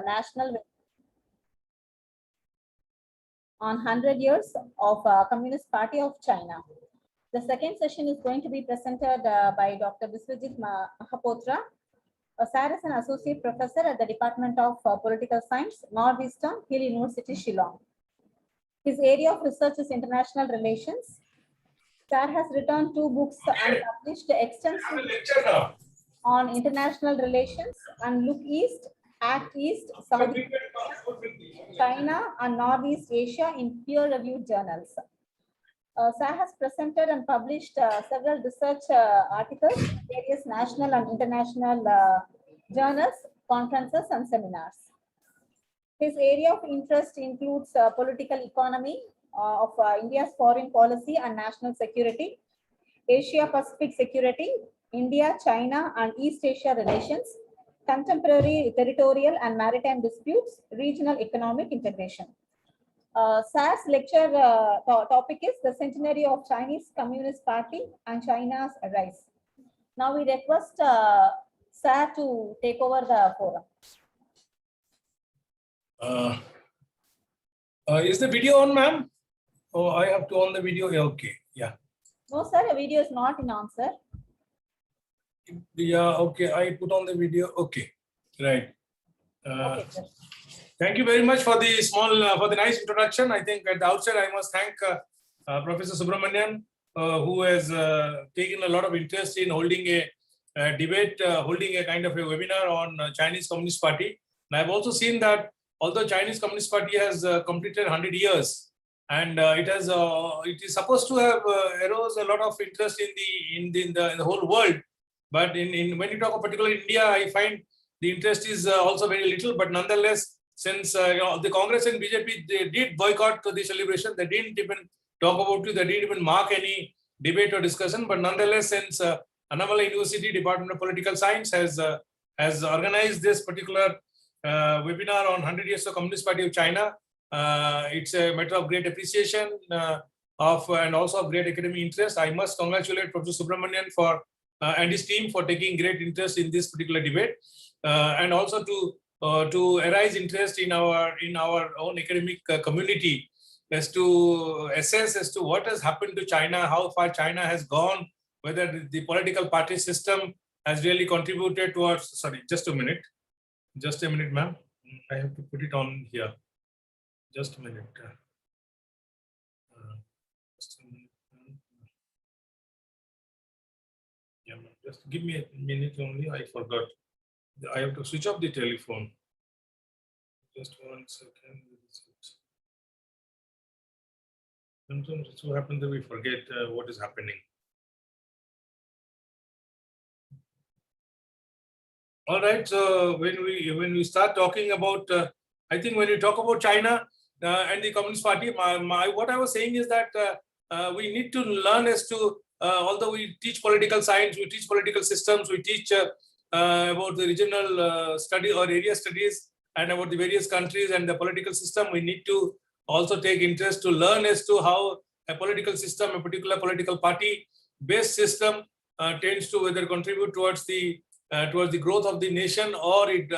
national on 100 years of Communist Party of China. The second session is going to be presented by Dr. Biswajit Mohapatra. Sir is an associate professor at the Department of Political Science, Northeastern Hill University, Shillong. His area of research is international relations. Sir has written 2 books and published extensively on international relations and Look East, Act East, South China and Northeast Asia in peer-reviewed journals. Sir has presented and published several research articles in various national and international journals, conferences, and seminars. His area of interest includes political economy of India's foreign policy and national security, Asia-Pacific security, India, China, and East Asia relations, contemporary territorial and maritime disputes, regional economic integration. Sir's lecture topic is the Centenary of Chinese Communist Party and China's rise. Now we request Sir to take over the forum. Is the video on, ma'am? Oh, I have to on the video. Yeah, okay, yeah. No, sir, the video is not in on, sir. Yeah, okay. I put on the video. Okay, right. Okay, sir. Thank you very much for the for the nice introduction. I think at the outset I must thank Professor Subramanian, who has taken a lot of interest in holding a debate, holding a kind of a webinar on Chinese Communist Party. And I've also seen that although Chinese Communist Party has completed 100 years, and it is supposed to have arose a lot of interest in the whole world. But when you talk of particularly India, I find the interest is also very little. But nonetheless, since the Congress and BJP, they did boycott the celebration, they didn't even talk about it, they didn't even mark any debate or discussion. But nonetheless, since Annamalai University Department of Political Science has organized this particular webinar on 100 years of Communist Party of China, it's a matter of great appreciation and also of great academic interest. I must congratulate Professor Subramanian and his team for taking great interest in this particular debate, and also to arise interest in our own academic community as to assess as to what has happened to China, how far China has gone, whether the political party system has really contributed towards. Sorry, just a minute, ma'am. I have to put it on here. Just a minute. Yeah, just give me a minute only. I forgot. I have to switch off the telephone. Just 1 second. Sometimes it's what happens that we forget what is happening. All right. So when we start talking about, I think when you talk about China and the Communist Party, what I was saying is that we need to learn as to, although we teach political science, we teach political systems, we teach about the regional study or area studies and about the various countries and the political system, we need to also take interest to learn as to how a political system, a particular political party based system tends to whether contribute towards the growth of the nation or it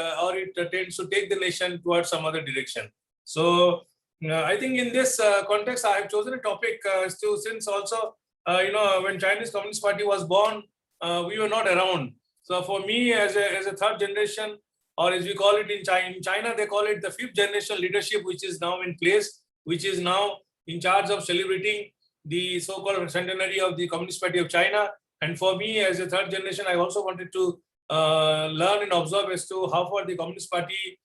tends to take the nation towards some other direction. So I think in this context, I have chosen a topic since also when Chinese Communist Party was born, we were not around. So for me, as a third generation, or as we call it in China, they call it the 5th generation leadership, which is now in place, which is now in charge of celebrating the so-called centenary of the Communist Party of China. And for me, as a third generation, I also wanted to learn and observe as to how far the Communist Party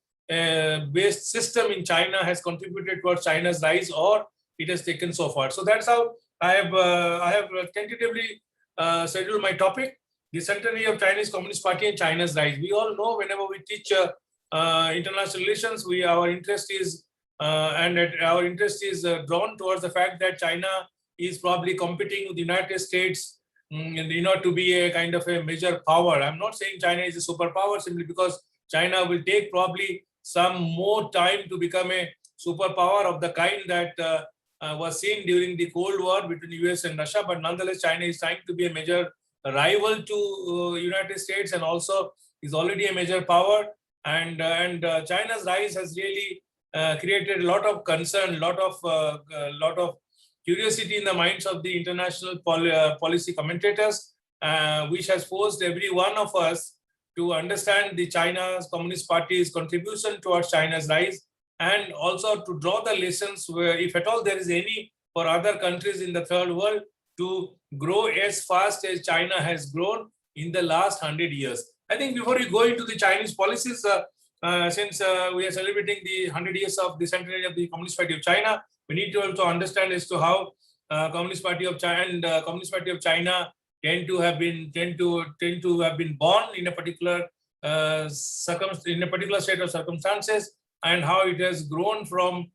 based system in China has contributed towards China's rise, or it has taken so far. So that's how I have tentatively scheduled my topic, the centenary of Chinese Communist Party and China's rise. We all know whenever we teach international relations, our interest is drawn towards the fact that China is probably competing with the United States to be a kind of a major power. I'm not saying China is a superpower simply because China will take probably some more time to become a superpower of the kind that was seen during the Cold War between the US and Russia. But nonetheless, China is trying to be a major rival to United States and also is already a major power. and China's rise has really created a lot of concern, lot of curiosity in the minds of the international policy commentators, which has forced every one of us to understand the China's Communist Party's contribution towards China's rise, and also to draw the lessons where, if at all there is any, for other countries in the third world to grow as fast as China has grown in the last 100 years. I think before we go into the Chinese policies, since we are celebrating the 100 years of the centenary of the Communist Party of China, we need to also understand as to how Communist Party of China and Communist Party of China tend to have been born in a particular set of circumstances, and how it has grown from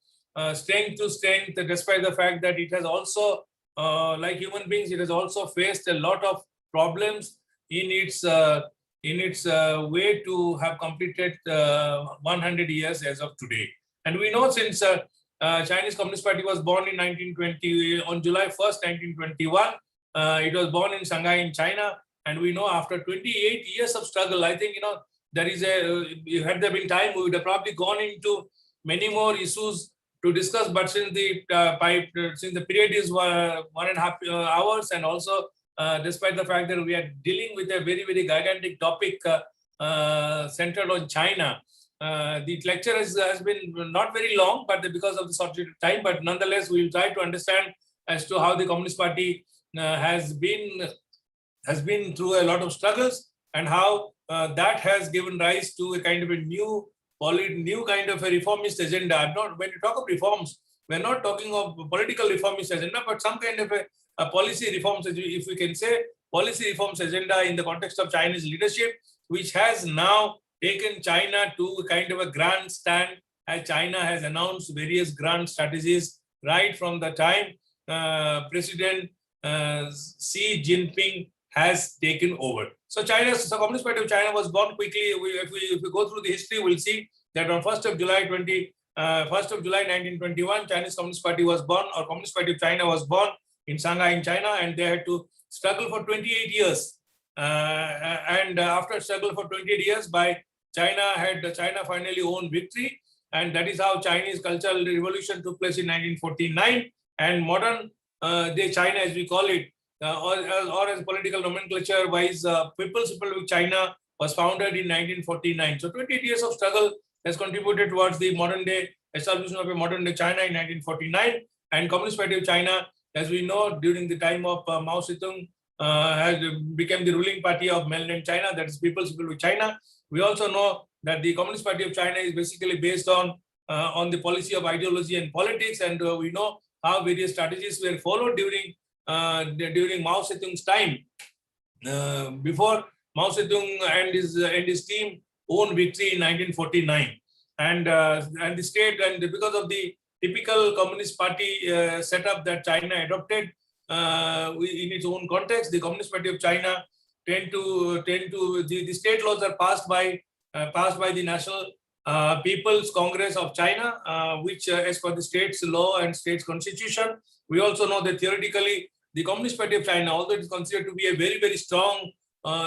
strength to strength, despite the fact that it has also, like human beings, it has also faced a lot of problems in its way to have completed 100 years as of today. And we know, since Chinese Communist Party was born in 1920, on July 1st, 1921, it was born in Shanghai in China. And we know after 28 years of struggle, I think, there is had there been time, we would have probably gone into many more issues to discuss, but since the period is 1.5 hours, and also despite the fact that we are dealing with a very, very gigantic topic centered on China, the lecture has been not very long, but because of the shortage of time, but nonetheless, we will try to understand as to how the Communist Party has been through a lot of struggles, and how that has given rise to a kind of a new kind of a reformist agenda. When you talk of reforms, we're not talking of political reformist agenda, but some kind of a policy reforms, if we can say, policy reforms agenda in the context of Chinese leadership, which has now taken China to a kind of a grand stand, as China has announced various grand strategies right from the time President Xi Jinping has taken over. So Communist Party of China was born quickly. If we go through the history, we'll see that on 1st of July 1921, Chinese Communist Party was born, or Communist Party of China was born in Shanghai in China, and they had to struggle for 28 years. And after struggle for 28 years, China finally won victory, and that is how Chinese Cultural Revolution took place in 1949, and modern day China, as we call it, or as political nomenclature wise, People's Republic of China was founded in 1949. So 28 years of struggle has contributed towards the modern day establishment of a modern day China in 1949. And Communist Party of China, as we know, during the time of Mao Zedong, became the ruling party of mainland China, that is People's Republic of China. We also know that the Communist Party of China is basically based on the policy of ideology and politics, and we know how various strategies were followed during Mao Zedong's time, before Mao Zedong and his team won victory in 1949, and the state, and because of the typical Communist Party setup that China adopted in its own context, the Communist Party of China the state laws are passed by the National People's Congress of China, which as per the state's law and state's constitution. We also know that theoretically, the Communist Party of China, although it is considered to be a very, very strong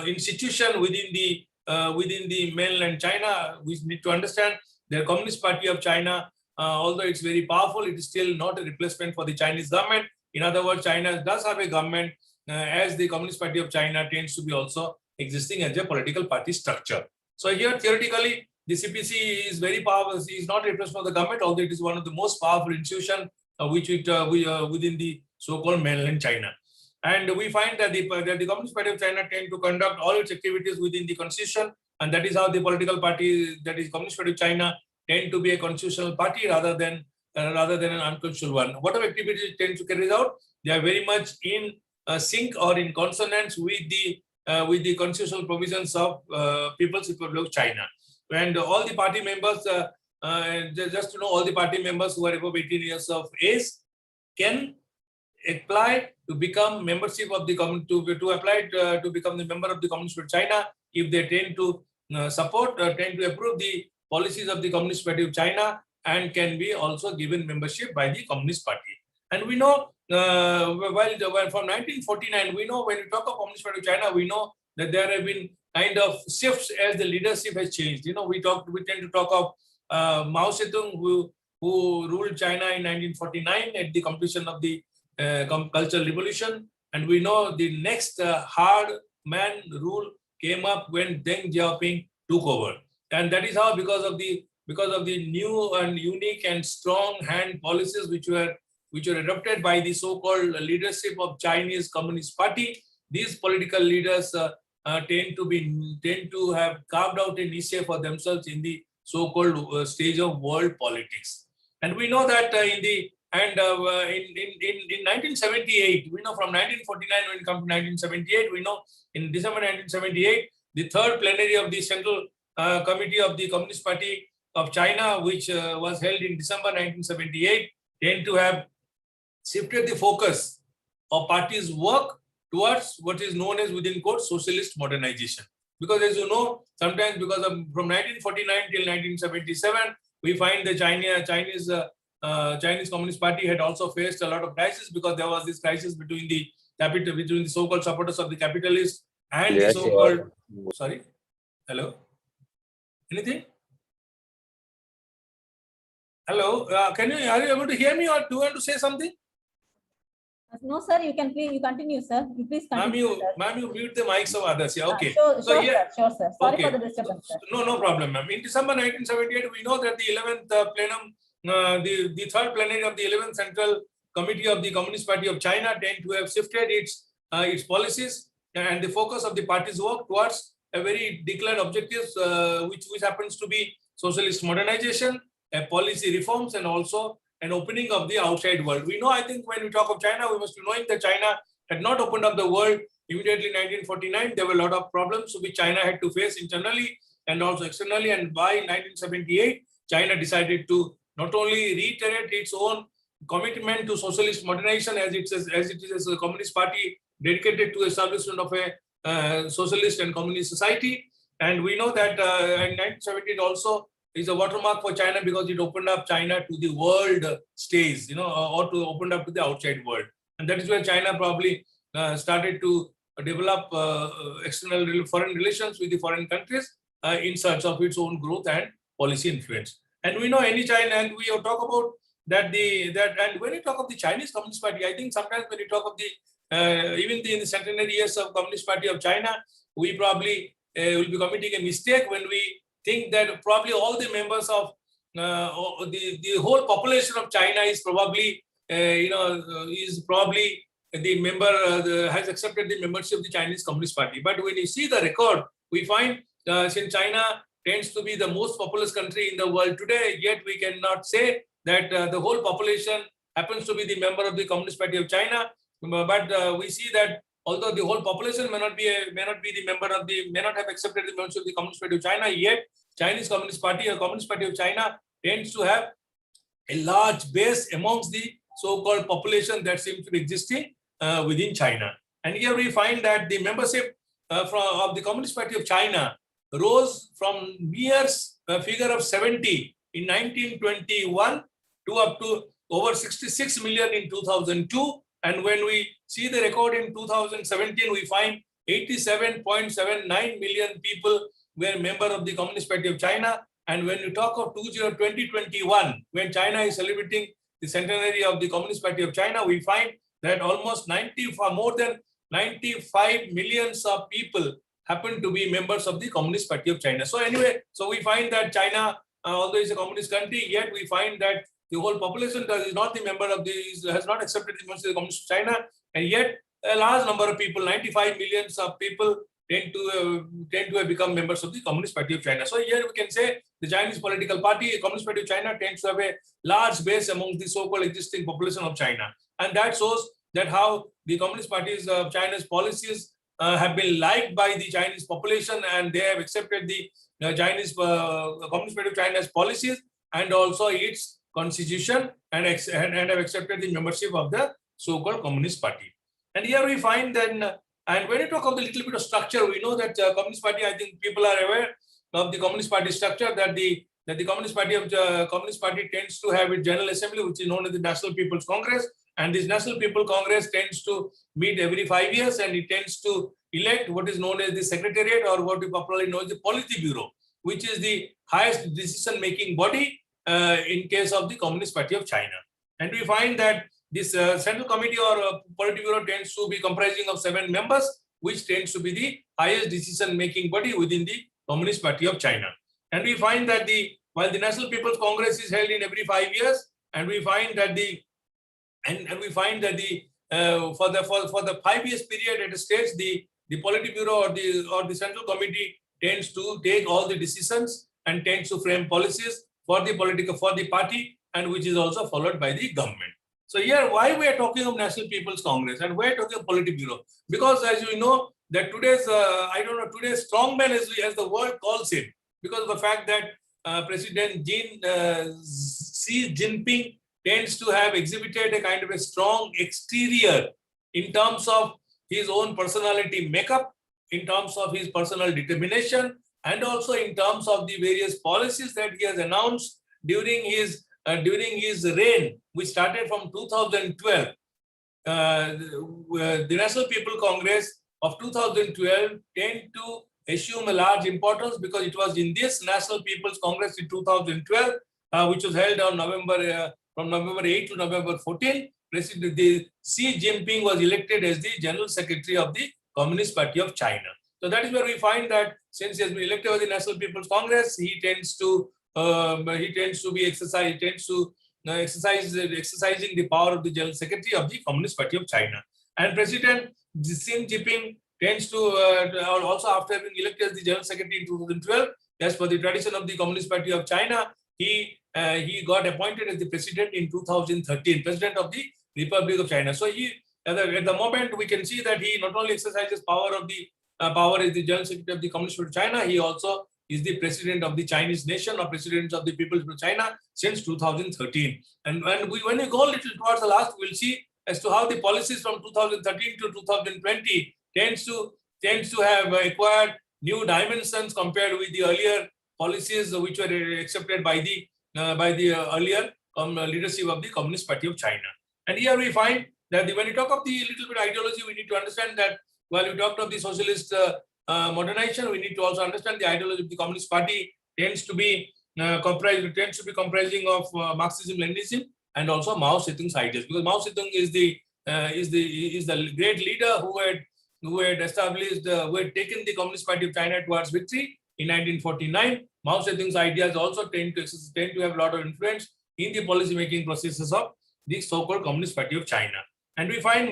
institution within the mainland China, we need to understand the Communist Party of China, although it's very powerful, it is still not a replacement for the Chinese government. In other words, China does have a government, as the Communist Party of China tends to be also existing as a political party structure. So here, theoretically, the CPC is very powerful. It is not a replacement of the government, although it is one of the most powerful institutions within the so-called mainland China. And we find that the Communist Party of China tend to conduct all its activities within the constitution, and that is how the political party, that is Communist Party of China, tend to be a constitutional party rather than an unconstitutional one. Whatever activities it tends to carry out, they are very much in sync or in consonance with the constitutional provisions of People's Republic of China. And all the party members, just to know, all the party members who are above 18 years of age can apply to become membership of the to become the member of the Communist Party of China if they tend to tend to approve the policies of the Communist Party of China, and can be also given membership by the Communist Party. And we know, from 1949, we know when we talk of Communist Party of China, we know that there have been kind of shifts as the leadership has changed. You know, we tend to talk of Mao Zedong, who ruled China in 1949 at the completion of the Cultural Revolution. And we know the next hard man rule came up when Deng Xiaoping took over. And that is how, because of the new and unique and strong hand policies which were adopted by the so-called leadership of Chinese Communist Party, these political leaders tend to have carved out a niche for themselves in the so-called stage of world politics. And we know that in 1978, we know from 1949 when it comes to 1978, we know in December 1978, the third plenary of the Central Committee of the Communist Party of China, which was held in December 1978, tend to have shifted the focus of party's work towards what is known as, within quotes, socialist modernization. Because as you know, sometimes from 1949 till 1977, we find the Chinese Communist Party had also faced a lot of crisis, because there was this crisis between the so-called supporters of the capitalists and the so-called, sorry, hello, anything? Hello, are you able to hear me, or do you want to say something? No, sir, you continue, sir. You please continue. Ma'am, you mute the mics of others. Yeah, okay. Sure, sir. Sorry for the disturbance, sir. No problem, ma'am. In December 1978, we know that the 11th plenum, the third plenary of the 11th Central Committee of the Communist Party of China tend to have shifted its policies and the focus of the party's work towards a very declared objectives, which happens to be socialist modernization, policy reforms, and also an opening of the outside world. We know, I think, when we talk of China, we must be knowing that China had not opened up the world immediately in 1949. There were a lot of problems which China had to face internally and also externally. And by 1978, China decided to not only reiterate its own commitment to socialist modernization, as it is a communist party dedicated to establishment of a socialist and communist society. And we know that in 1978 also is a watermark for China, because it opened up China to the world stage, you know, or to open up to the outside world. And that is where China probably started to develop external foreign relations with the foreign countries in search of its own growth and policy influence. And we know any China, and we talk about that and when you talk of the Chinese Communist Party, I think sometimes when you talk of the even in the centenary years of Communist Party of China, we probably will be committing a mistake when we think that probably all the members of the whole population of China is probably the member has accepted the membership of the Chinese Communist Party. But when you see the record, we find since China tends to be the most populous country in the world today, yet we cannot say that the whole population happens to be the member of the Communist Party of China. But we see that although the whole population may not have accepted the membership of the Communist Party of China, yet Chinese Communist Party or Communist Party of China tends to have a large base amongst the so-called population that seems to be existing within China. And here we find that the membership of the Communist Party of China rose from mere figure of 70 in 1921 to up to over 66 million in 2002. And when we see the record in 2017, we find 87.79 million people were member of the Communist Party of China. And when you talk of 2021, when China is celebrating the centenary of the Communist Party of China, we find that almost more than 95 millions of people happen to be members of the Communist Party of China. So anyway, so we find that China, although it's a communist country, yet we find that the whole population is not the member of has not accepted the membership of the Communist China, and yet a large number of people, 95 millions of people, tend to have become members of the Communist Party of China. So here we can say the Chinese political party, Communist Party of China, tends to have a large base among the so-called existing population of China, and that shows that how the Communist Parties of China's policies have been liked by the Chinese population, and they have accepted the Chinese Communist Party of China's policies and also its constitution, and have accepted the membership of the so-called Communist Party. And here we find that, and when you talk of the little bit of structure, we know that Communist Party, I think people are aware of the Communist Party structure, that the Communist Party tends to have its General Assembly, which is known as the National People's Congress, And this National People Congress tends to meet every 5 years, and it tends to elect what is known as the Secretariat, or what we popularly know as the Politburo, which is the highest decision-making body in case of the Communist Party of China. And we find that this Central Committee or Politburo tends to be comprising of 7 members, which tends to be the highest decision-making body within the Communist Party of China. And we find that while the National People's Congress is held in every 5 years, and we find that for the 5 years period at a stage, the Politburo or the Central Committee tends to take all the decisions and tends to frame policies for the party, and which is also followed by the government. So here, why we are talking of National People's Congress and we are talking of Politburo? Because as you know, that today's today's strongman, as the world calls him, because of the fact that President Xi Jinping tends to have exhibited a kind of a strong exterior in terms of his own personality makeup, in terms of his personal determination, and also in terms of the various policies that he has announced during his reign, which started from 2012. The National People Congress of 2012 tend to assume a large importance, because it was in this National People's Congress in 2012, which was held on from November 8 to November 14, President Xi Jinping was elected as the General Secretary of the Communist Party of China. So that is where we find that since he has been elected by the National People's Congress, he tends to exercising the power of the General Secretary of the Communist Party of China. And President Xi Jinping tends to also, after having elected as the General Secretary in 2012, as per the tradition of the Communist Party of China, he got appointed as the president in 2013, president of the Republic of China. So at the moment, we can see that he not only exercises power as the General Secretary of the Communist Party of China, he also is the president of the Chinese nation, or president of the People's Republic of China since 2013. And when we go a little towards the last, we'll see as to how the policies from 2013 to 2020 tends to have acquired new dimensions compared with the earlier policies which were accepted by the earlier leadership of the Communist Party of China. And here we find that when we talk of the little bit ideology, we need to understand that while we talked of the socialist modernization, we need to also understand the ideology of the Communist Party tends to be comprising of Marxism-Leninism and also Mao Zedong's ideas, because Mao Zedong is the great leader who had taken the Communist Party of China towards victory in 1949. Mao Zedong's ideas also tend to have a lot of influence in the policy making processes of the so-called Communist Party of China. And we find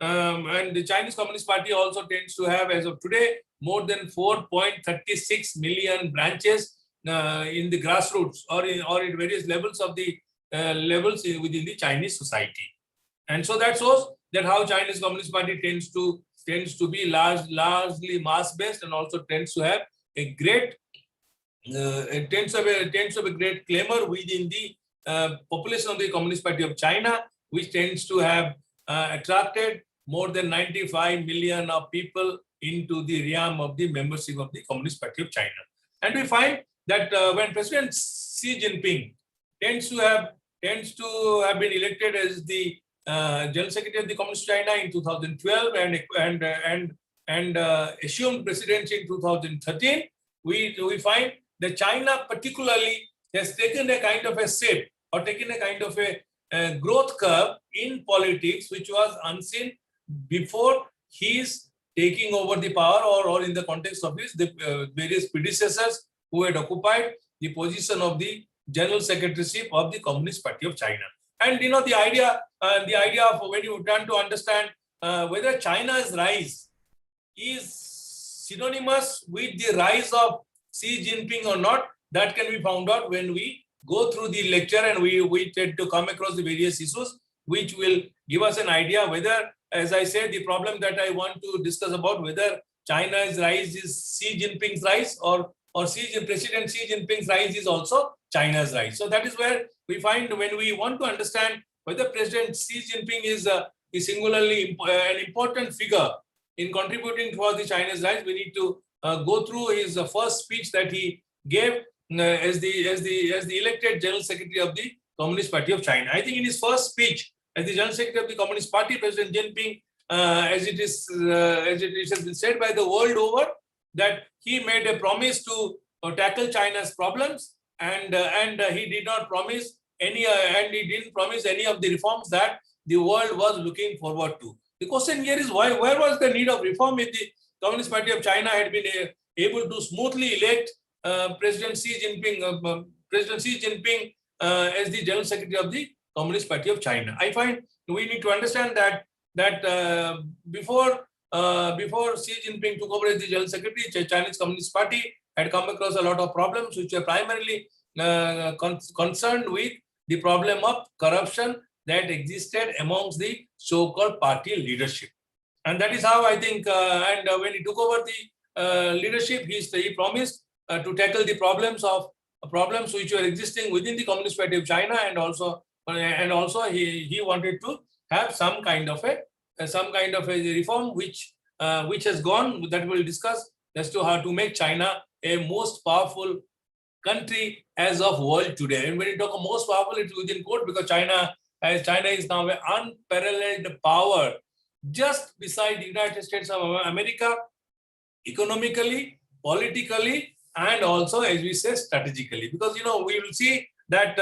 and the Chinese Communist Party also tends to have, as of today, more than 4.36 million branches in the grassroots or at various levels of the within the Chinese society. And so that shows that how Chinese Communist Party tends to be largely mass-based, and also tends to have a great great clamor within the population of the Communist Party of China, which tends to have attracted more than 95 million of people into the realm of the membership of the Communist Party of China. And we find that when President Xi Jinping tends to have been elected as the General Secretary of the Communist China in 2012 and assumed presidency in 2013, we find that China particularly has taken a kind of a shape, or taken a kind of a growth curve in politics, which was unseen before his taking over the power, or in the context of his various predecessors who had occupied the position of the General Secretaryship of the Communist Party of China. And the idea of when you turn to understand whether China's rise is synonymous with the rise of Xi Jinping or not, that can be found out when we go through the lecture and we tend to come across the various issues, which will give us an idea whether, as I said, the problem that I want to discuss about whether China's rise is Xi Jinping's rise, or President Xi Jinping's rise is also China's rise. So that is where we find, when we want to understand whether President Xi Jinping is singularly an important figure in contributing towards the China's rise, we need to go through his first speech that he gave as the elected General Secretary of the Communist Party of China. I think in his first speech as the General Secretary of the Communist Party, President Jinping, as it has been said by the world over, that he made a promise to tackle China's problems, and he did not promise any, and he didn't promise any of the reforms that the world was looking forward to. The question here is why? Where was the need of reform if the Communist Party of China had been able to smoothly elect President Xi Jinping as the General Secretary of the Communist Party of China? I find we need to understand that before Xi Jinping took over as the General Secretary, the Chinese Communist Party had come across a lot of problems which were primarily concerned with the problem of corruption that existed amongst the so-called party leadership. And that is how I think, when he took over the leadership, he promised to tackle the problems which were existing within the Communist Party of China, and also he wanted to have some kind of a reform which has gone, that we'll discuss, as to how to make China a most powerful country as of world today. And when you talk of most powerful, it's within quote, because China is now an unparalleled power just beside the United States of America, economically, politically, and also, as we say, strategically. Because we will see that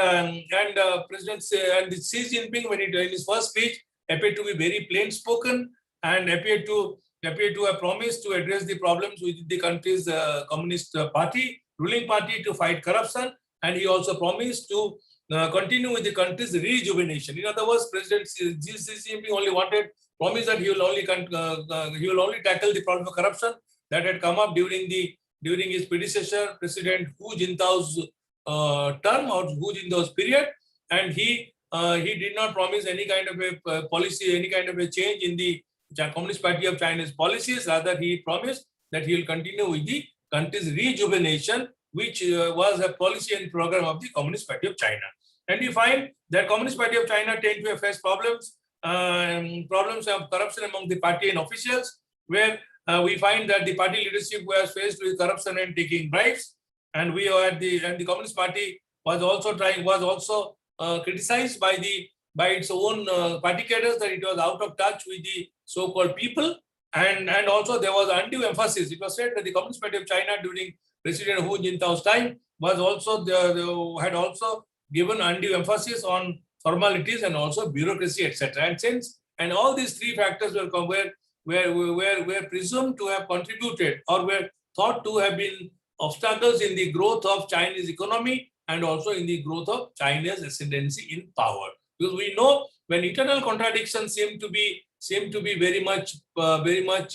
President Xi Jinping, when in his first speech, appeared to be very plain spoken and appeared to have promised to address the problems with the country's communist party, ruling party, to fight corruption, and he also promised to continue with the country's rejuvenation. In other words, President Xi Jinping only promised that he will only tackle the problem of corruption that had come up during his predecessor, President Hu Jintao's term, or Hu Jintao's period, and he did not promise any kind of a policy, any kind of a change in the Communist Party of China's policies. Rather, he promised that he will continue with the country's rejuvenation, which was a policy and program of the Communist Party of China. And we find that Communist Party of China tend to face problems of corruption among the party and officials, where we find that the party leadership was faced with corruption and taking bribes, and the Communist Party was also criticized by its own party cadres that it was out of touch with the so-called people, and also there was undue emphasis. It was said that the Communist Party of China during President Hu Jintao's time had also given undue emphasis on formalities and also bureaucracy, etc. And all these three factors were presumed to have contributed, or were thought to have been obstacles in the growth of Chinese economy and also in the growth of China's ascendancy in power. Because we know when internal contradictions seem to be very much prevalent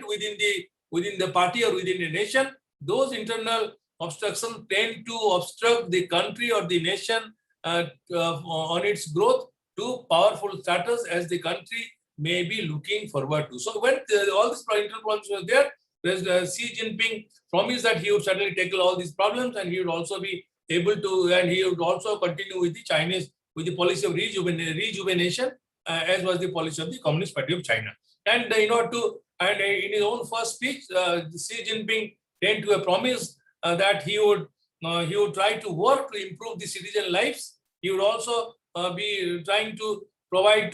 within the party or within the nation, those internal obstructions tend to obstruct the country or the nation on its growth to powerful status as the country may be looking forward to. So when all these internal problems were there, President Xi Jinping promised that he would certainly tackle all these problems, and he would also be able to, and he would also continue with the policy of rejuvenation, as was the policy of the Communist Party of China. And in his own first speech, Xi Jinping tend to have promised that he would try to work to improve the citizen lives. He would also be trying to provide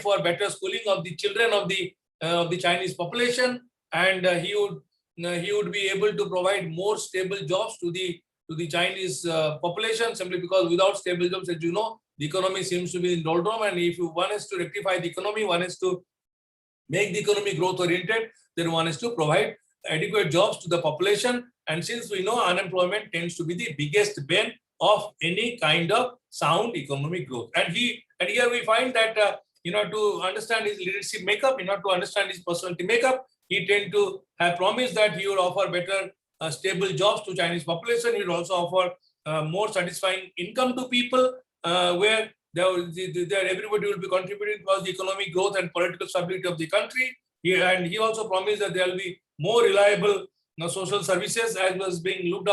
for better schooling of the children of the Chinese population, and he would be able to provide more stable jobs to the Chinese population, simply because without stable jobs, as you know, the economy seems to be in doldrum, and if one has to rectify the economy, one has to make the economy growth oriented, then one has to provide adequate jobs to the population. And since we know unemployment tends to be the biggest bane of any kind of sound economic growth, and here we find that to understand his leadership makeup, to understand his personality makeup, he tend to have promised that he would offer better stable jobs to Chinese population. He would also offer more satisfying income to people, where everybody will be contributing towards the economic growth and political stability of the country. And he also promised that there will be more reliable social services, as was being looked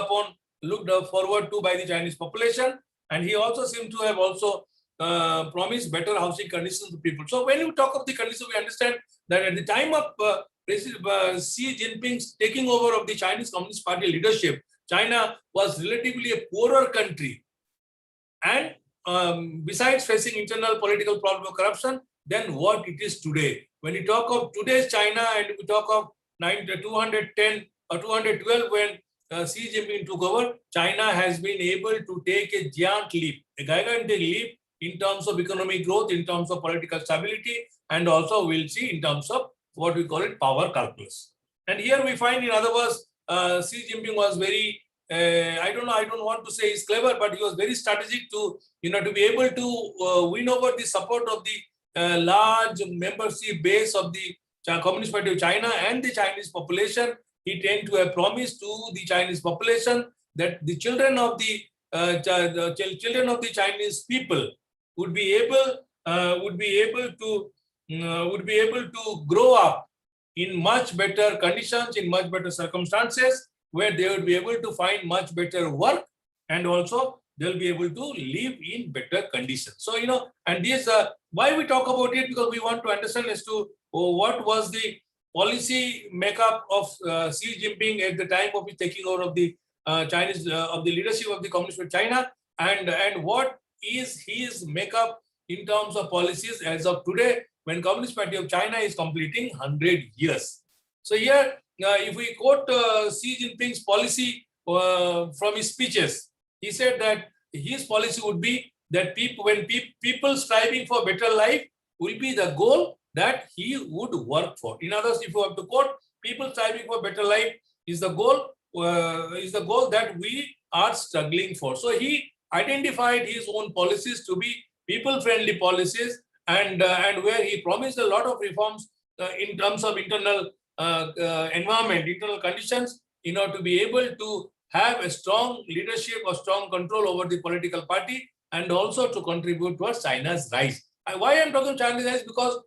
forward to by the Chinese population. And he also seemed to have also promised better housing conditions to people. So when you talk of the conditions, we understand that at the time of Xi Jinping's taking over of the Chinese Communist Party leadership, China was relatively a poorer country, and besides facing internal political problem of corruption, then what it is today. When we talk of today's China and we talk of 210 or 212 when Xi Jinping took over, China has been able to take a giant leap, a gigantic leap in terms of economic growth, in terms of political stability, and also we'll see in terms of what we call it power calculus. And here we find, in other words, Xi Jinping was very, I don't want to say he's clever, but he was very strategic to, to be able to win over the support of the large membership base of the Communist Party of China and the Chinese population. He tended to have promised to the Chinese population that the children of the Chinese people would be able to grow up in much better conditions, in much better circumstances, where they would be able to find much better work, and also they'll be able to live in better conditions. So, and this, why we talk about it, because we want to understand as to what was the policy makeup of Xi Jinping at the time of his taking over of the Chinese, of the leadership of the Communist Party of China, and what is his makeup in terms of policies as of today, when Communist Party of China is completing 100 years. So here, if we quote Xi Jinping's policy from his speeches, he said that his policy would be that people striving for better life will be the goal that he would work for. In other words, if you have to quote, people striving for better life is the goal that we are struggling for. So he identified his own policies to be people-friendly policies, and where he promised a lot of reforms in terms of internal environment, internal conditions, in order to be able to have a strong leadership or strong control over the political party, and also to contribute towards China's rise. And why I'm talking China's rise? Because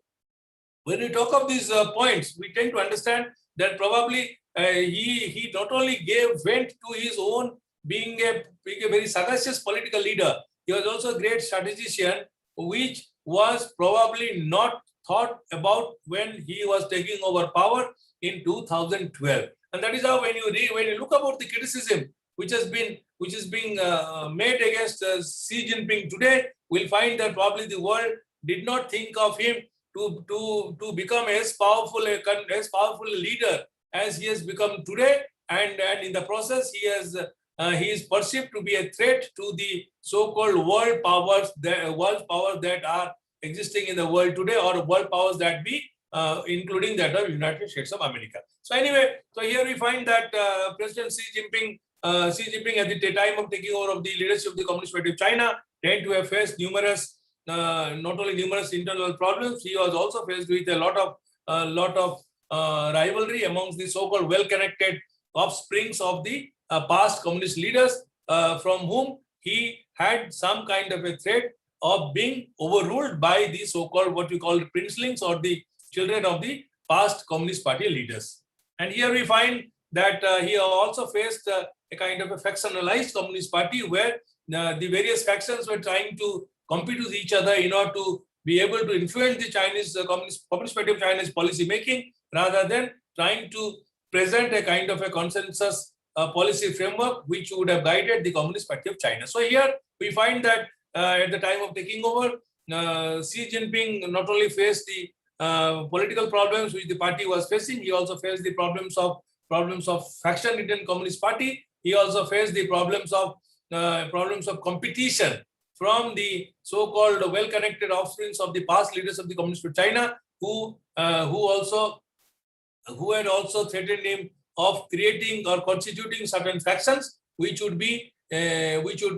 when we talk of these points, we tend to understand that probably he not only gave vent to his own being a very sagacious political leader, he was also a great strategician, which was probably not thought about when he was taking over power in 2012. And that is how when you look about the criticism which is being made against Xi Jinping today, we'll find that probably the world did not think of him to become as powerful a leader as he has become today, and in the process he is perceived to be a threat to the so-called world powers that are existing in the world today, or world powers that be including that of United States of America. So anyway, so here we find that President Xi Jinping at the time of taking over of the leadership of the Communist Party of China tend to have faced not only numerous internal problems, he was also faced with a lot of rivalry amongst the so-called well-connected offsprings of the past communist leaders, from whom he had some kind of a threat of being overruled by the so-called what we call princelings, or the children of the past Communist Party leaders. And here we find that he also faced a kind of a factionalized Communist Party, where the various factions were trying to compete with each other in order to be able to influence the Chinese Communist Party of China's policy making, rather than trying to present a kind of a consensus policy framework which would have guided the Communist Party of China. So here we find that at the time of taking over, Xi Jinping not only faced the political problems which the party was facing, he also faced the problems of faction within Communist Party. He also faced the problems of competition from the so-called well-connected offsprings of the past leaders of the Communist Party of China, who had also threatened him of creating or constituting certain factions which would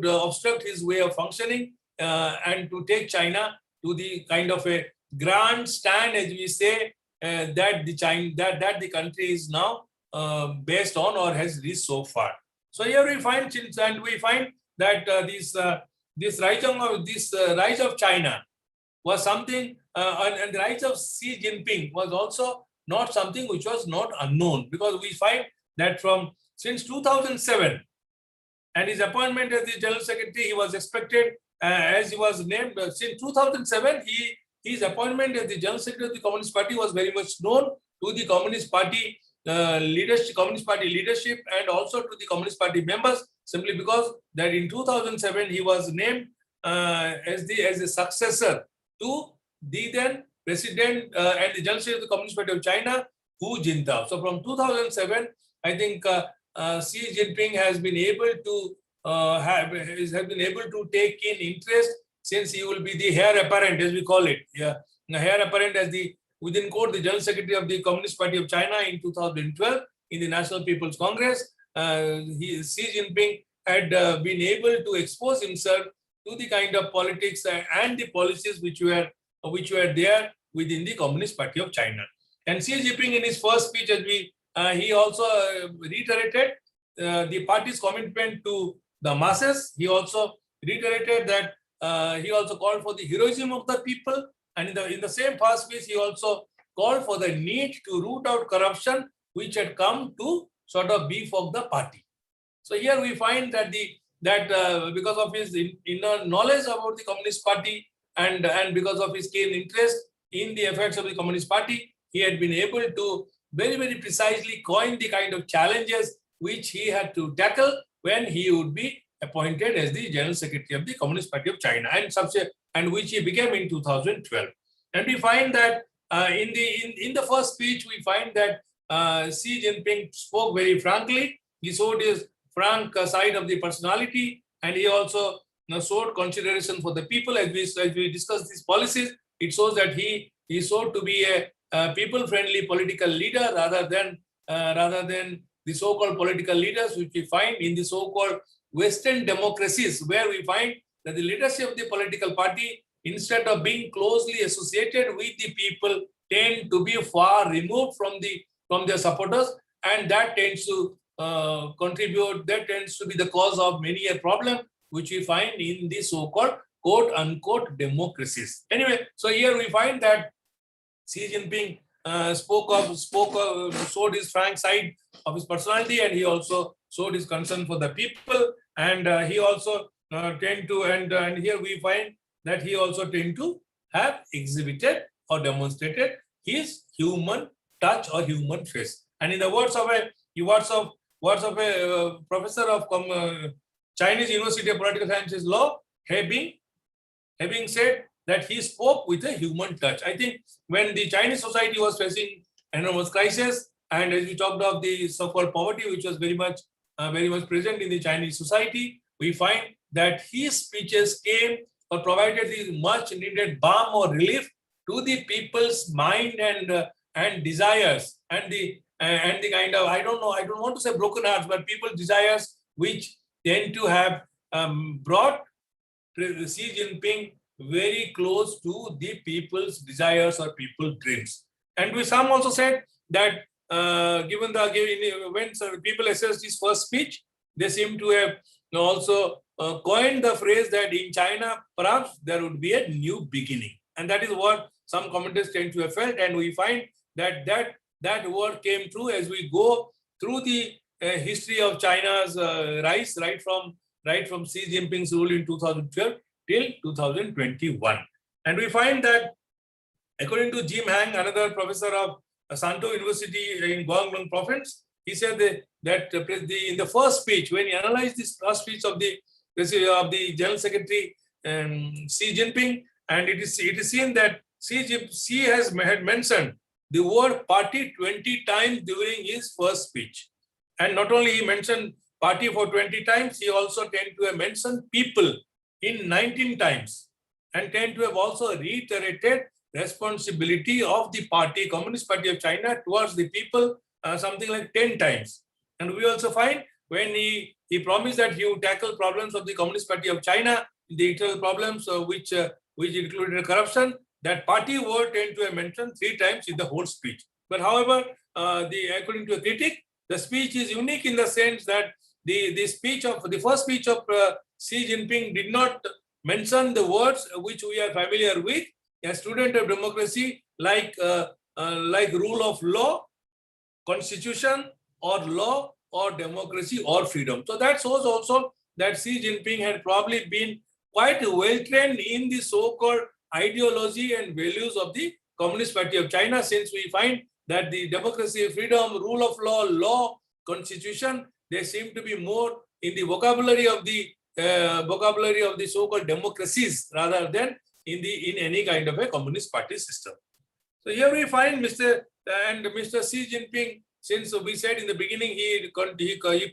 obstruct his way of functioning, and to take China to the kind of a grandstand, as we say, that the country is now based on or has reached so far. So here we find that this rise of China was something, and the rise of Xi Jinping was also not something which was not unknown, because we find that since 2007 and his appointment as the General Secretary, he was expected, as he was named, since 2007, his appointment as the General Secretary of the Communist Party was very much known to the Communist Party leadership, and also to the Communist Party members, simply because that in 2007 he was named as the successor to the then president and the General Secretary of the Communist Party of China, Hu Jintao. So from 2007, I think Xi Jinping has been able to take in interest, since he will be the heir apparent, as we call it. Yeah, the heir apparent as the, within quote, the General Secretary of the Communist Party of China in 2012 in the National People's Congress. Xi Jinping had been able to expose himself to the kind of politics and the policies which were there within the Communist Party of China. And Xi Jinping, in his first speech, he also reiterated the party's commitment to the masses. He also reiterated that he also called for the heroism of the people, and in the same first speech, he also called for the need to root out corruption, which had come to sort of beef of the party. So here we find that because of his inner knowledge about the Communist Party and because of his keen interest in the affairs of the Communist Party, he had been able to very, very precisely coin the kind of challenges which he had to tackle when he would be appointed as the General Secretary of the Communist Party of China, and which he became in 2012. And we find that in the first speech, we find that Xi Jinping spoke very frankly. He showed his frank side of the personality, and he also showed consideration for the people. As we discuss these policies, it shows that he showed to be a people-friendly political leader rather than the so-called political leaders which we find in the so-called Western democracies, where we find that the leadership of the political party, instead of being closely associated with the people, tend to be far removed from their supporters, and that tends to that tends to be the cause of many a problem which we find in the so-called quote-unquote democracies. Anyway, so here we find that Xi Jinping showed his frank side of his personality, and he also showed his concern for the people, and he also tend to, and here we find that he also tend to have exhibited or demonstrated his human touch or human face. And in the words of a professor of Chinese University of Political Sciences Law, having said that he spoke with a human touch. I think when the Chinese society was facing enormous crisis, and as we talked of the so-called poverty, which was very much present in the Chinese society, we find that his speeches came or provided the much needed balm or relief to the people's mind and desires, and the kind of, I don't want to say broken hearts, but people's desires which tend to have brought Xi Jinping very close to the people's desires or people's dreams. And some also said that when people assessed his first speech, they seem to have also coined the phrase that in China, perhaps there would be a new beginning. And that is what some commentators tend to have felt. And we find that that word came true as we go through the history of China's rise, right from Xi Jinping's rule in 2012 till 2021. And we find that, according to Jim Hang, another professor of Santo University in Guangdong province, he said that in the first speech, when he analyzed this first speech of the General Secretary Xi Jinping, and it is seen that Xi had mentioned the word party 20 times during his first speech. And not only he mentioned party for 20 times, he also tend to have mentioned people in 19 times, and tend to have also reiterated responsibility of the party, Communist Party of China, towards the people something like 10 times. And we also find when he promised that he would tackle problems of the Communist Party of China, the internal problems which included corruption, that party word tend to have mentioned 3 times in the whole speech. But however, according to a critic, the speech is unique in the sense that the first speech of Xi Jinping did not mention the words which we are familiar with, a student of democracy, like rule of law, constitution, or law, or democracy, or freedom. So that shows also that Xi Jinping had probably been quite well trained in the so-called ideology and values of the Communist Party of China, since we find that the democracy, freedom, rule of law, constitution, they seem to be more in the vocabulary of the vocabulary of the so-called democracies rather than in any kind of a communist party system. So here we find Mr. Xi Jinping, since we said in the beginning, he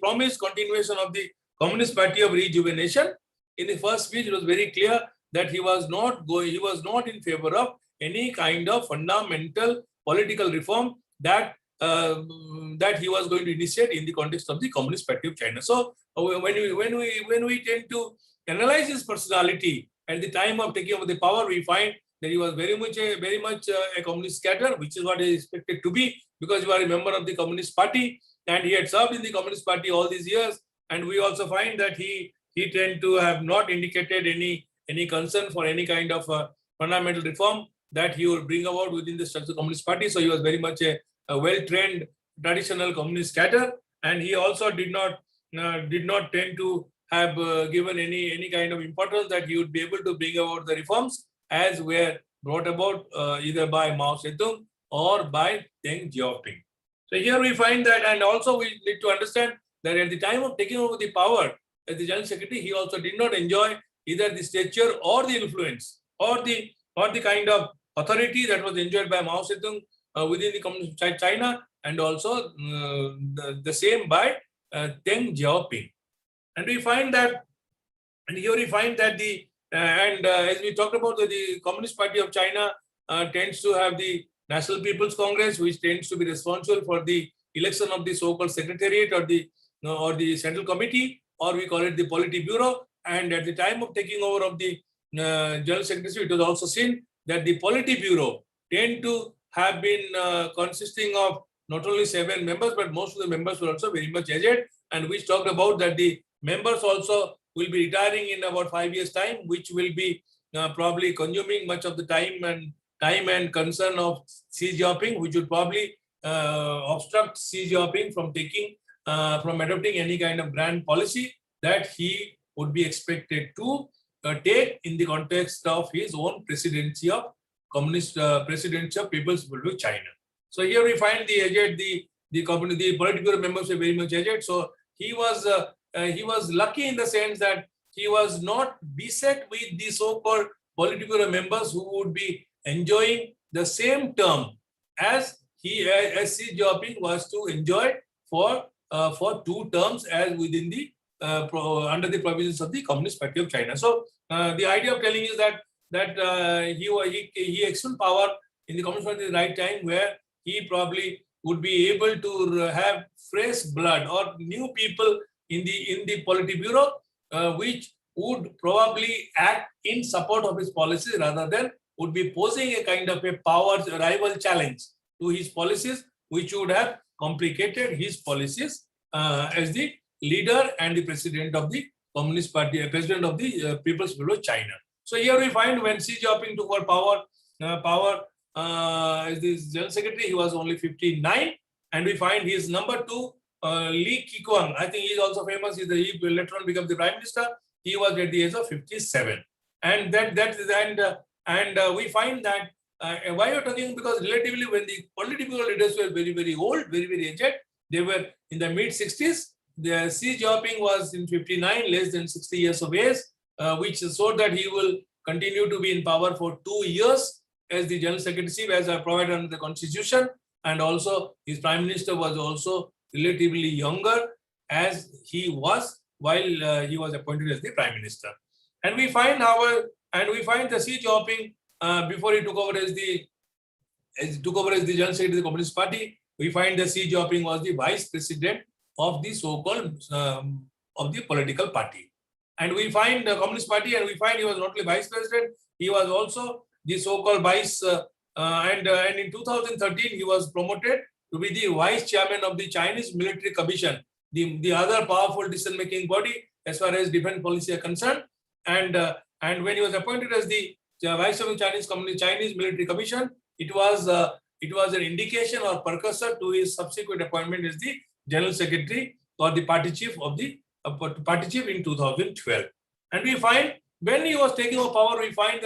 promised continuation of the Communist Party of Rejuvenation. In the first speech, it was very clear that he was not in favor of any kind of fundamental political reform that he was going to initiate in the context of the Communist Party of China. So when we tend to analyze his personality at the time of taking over the power, we find that he was very much a communist scatter, which is what is expected to be, because you are a member of the Communist Party and he had served in the Communist Party all these years. And we also find that he tend to have not indicated any concern for any kind of fundamental reform that he would bring about within the structure of the Communist Party. So he was very much a well-trained traditional communist scatter, and he also did not tend to have given any kind of importance that he would be able to bring about the reforms as were brought about either by Mao Zedong or by Deng Xiaoping. So here we find that, and also we need to understand that at the time of taking over the power as the General Secretary, he also did not enjoy either the stature or the influence or the kind of authority that was enjoyed by Mao Zedong within the Communist China, and also the same by Deng Xiaoping. And we find that, and here we find that as we talked about, the Communist Party of China tends to have the National People's Congress, which tends to be responsible for the election of the so-called Secretariat or the Central Committee, or we call it the Politburo. And at the time of taking over of the General Secretary, it was also seen that the Politburo tend to have been consisting of not only 7 members, but most of the members were also very much aged, and which talked about that the members also will be retiring in about 5 years' time, which will be probably consuming much of the time and concern of Xi Jinping, which would probably obstruct Xi Jinping from adopting any kind of grand policy that he would be expected to take in the context of his own presidency of presidency of People's Republic of China. So here we find the aged, the Politburo members were very much aged. So he was lucky in the sense that he was not beset with the so-called Politburo members who would be enjoying the same term as Xi Jinping was to enjoy for 2 terms as within the under the provisions of the Communist Party of China. So the idea of telling is that he assumed power in the Communist Party at the right time, where he probably would be able to have fresh blood or new people in the Politburo, which would probably act in support of his policies rather than would be posing a kind of a power rival challenge to his policies, which would have complicated his policies as the leader and the president of the Communist Party, president of the People's Republic of China. So here we find when Xi Jinping took over power as the General Secretary, he was only 59, and we find his number 2, Li Keqiang. I think he is also famous. He later on became the Prime Minister. He was at the age of 57, and we find that why you're talking, because relatively when the political leaders were very, very old, very, very aged, they were in the mid-60s. The Xi Jinping was in 59, less than 60 years of age, which showed that he will continue to be in power for 2 years as the General Secretary, as provided under the Constitution, and also his Prime Minister was also relatively younger as he was while he was appointed as the Prime Minister. And we find, however, the Xi Jinping before he took over as the General Secretary of the Communist Party, we find that Xi Jinping was the Vice President of the so-called of the political party. And we find the Communist Party, and we find he was not only Vice President, he was also the so-called Vice, and in 2013, he was promoted to be the Vice Chairman of the Chinese Military Commission, the other powerful decision-making body as far as defense policy are concerned. And when he was appointed as the Vice Chairman of the Chinese Military Commission, it was an indication or precursor to his subsequent appointment as the General Secretary or the Party Chief of the Party Chief in 2012. And we find when he was taking over power, we find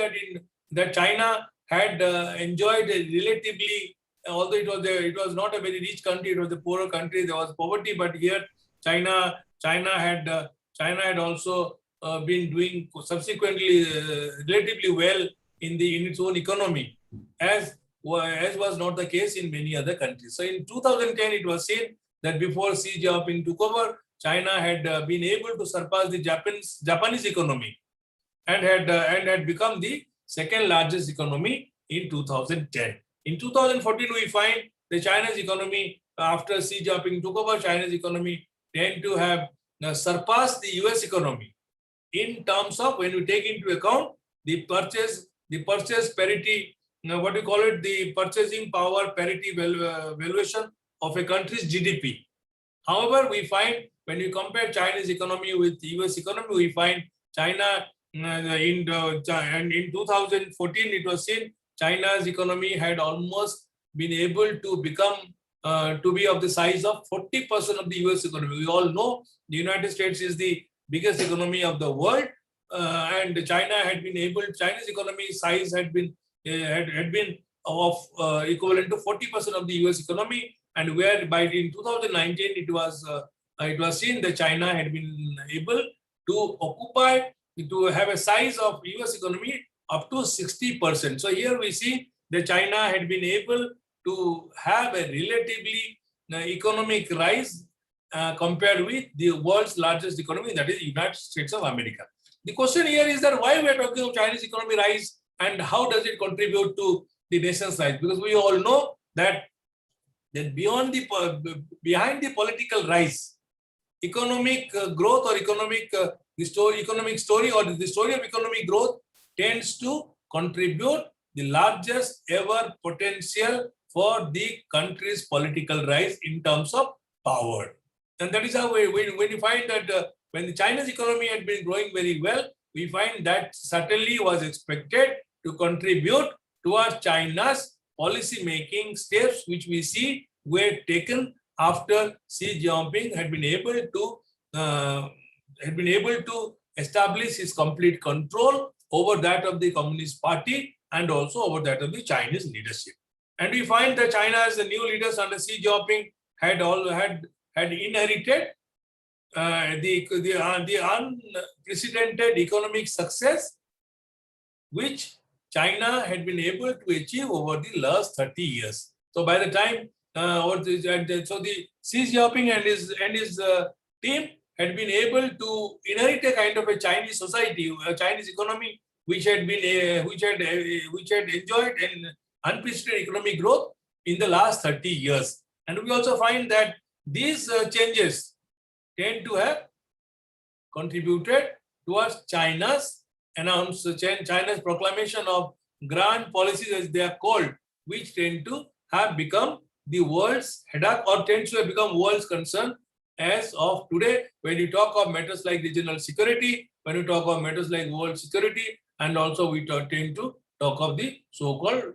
that China had enjoyed a relatively, although it was not a very rich country, it was a poorer country. There was poverty, but here China had also been doing subsequently relatively well in its own economy, as was not the case in many other countries. So in 2010, it was seen that before Xi Jinping took over, China had been able to surpass the Japanese economy and had become the second largest economy in 2010. In 2014, we find the China's economy, after Xi Jinping took over, China's economy tend to have surpassed the US economy in terms of, when we take into account the purchase parity, what we call it, the purchasing power parity valuation of a country's GDP. However, we find when we compare China's economy with the US economy, we find China in 2014, it was seen China's economy had almost been able to become to be of the size of 40% of the US economy. We all know the United States is the biggest economy of the world, and China had been able, China's economy size had been of equivalent to 40% of the US economy, and where by in 2019 it was seen that China had been able to occupy, to have a size of US economy up to 60%. So here we see that China had been able to have a relatively economic rise compared with the world's largest economy, that is the United States of America. The question here is that why we are talking of Chinese economy rise and how does it contribute to the nation's rise? Because we all know that behind the political rise, economic growth or economic story or the story of economic growth tends to contribute the largest ever potential for the country's political rise in terms of power. And that is how when you find that when the China's economy had been growing very well, we find that certainly was expected to contribute towards China's policy making steps, which we see were taken after Xi Jinping had been able to establish his complete control over that of the Communist Party and also over that of the Chinese leadership. And we find that China's new leaders under Xi Jinping had inherited the unprecedented economic success which China had been able to achieve over the last 30 years. So by the time, the Xi Jinping and his team had been able to inherit a kind of a Chinese society, a Chinese economy, which had enjoyed an unprecedented economic growth in the last 30 years. And we also find that these changes tend to have contributed towards China's proclamation of grand policies, as they are called, which tend to have become the world's headache or tends to have become world's concern as of today, when you talk of matters like regional security, when you talk of matters like world security, and also we tend to talk of the so-called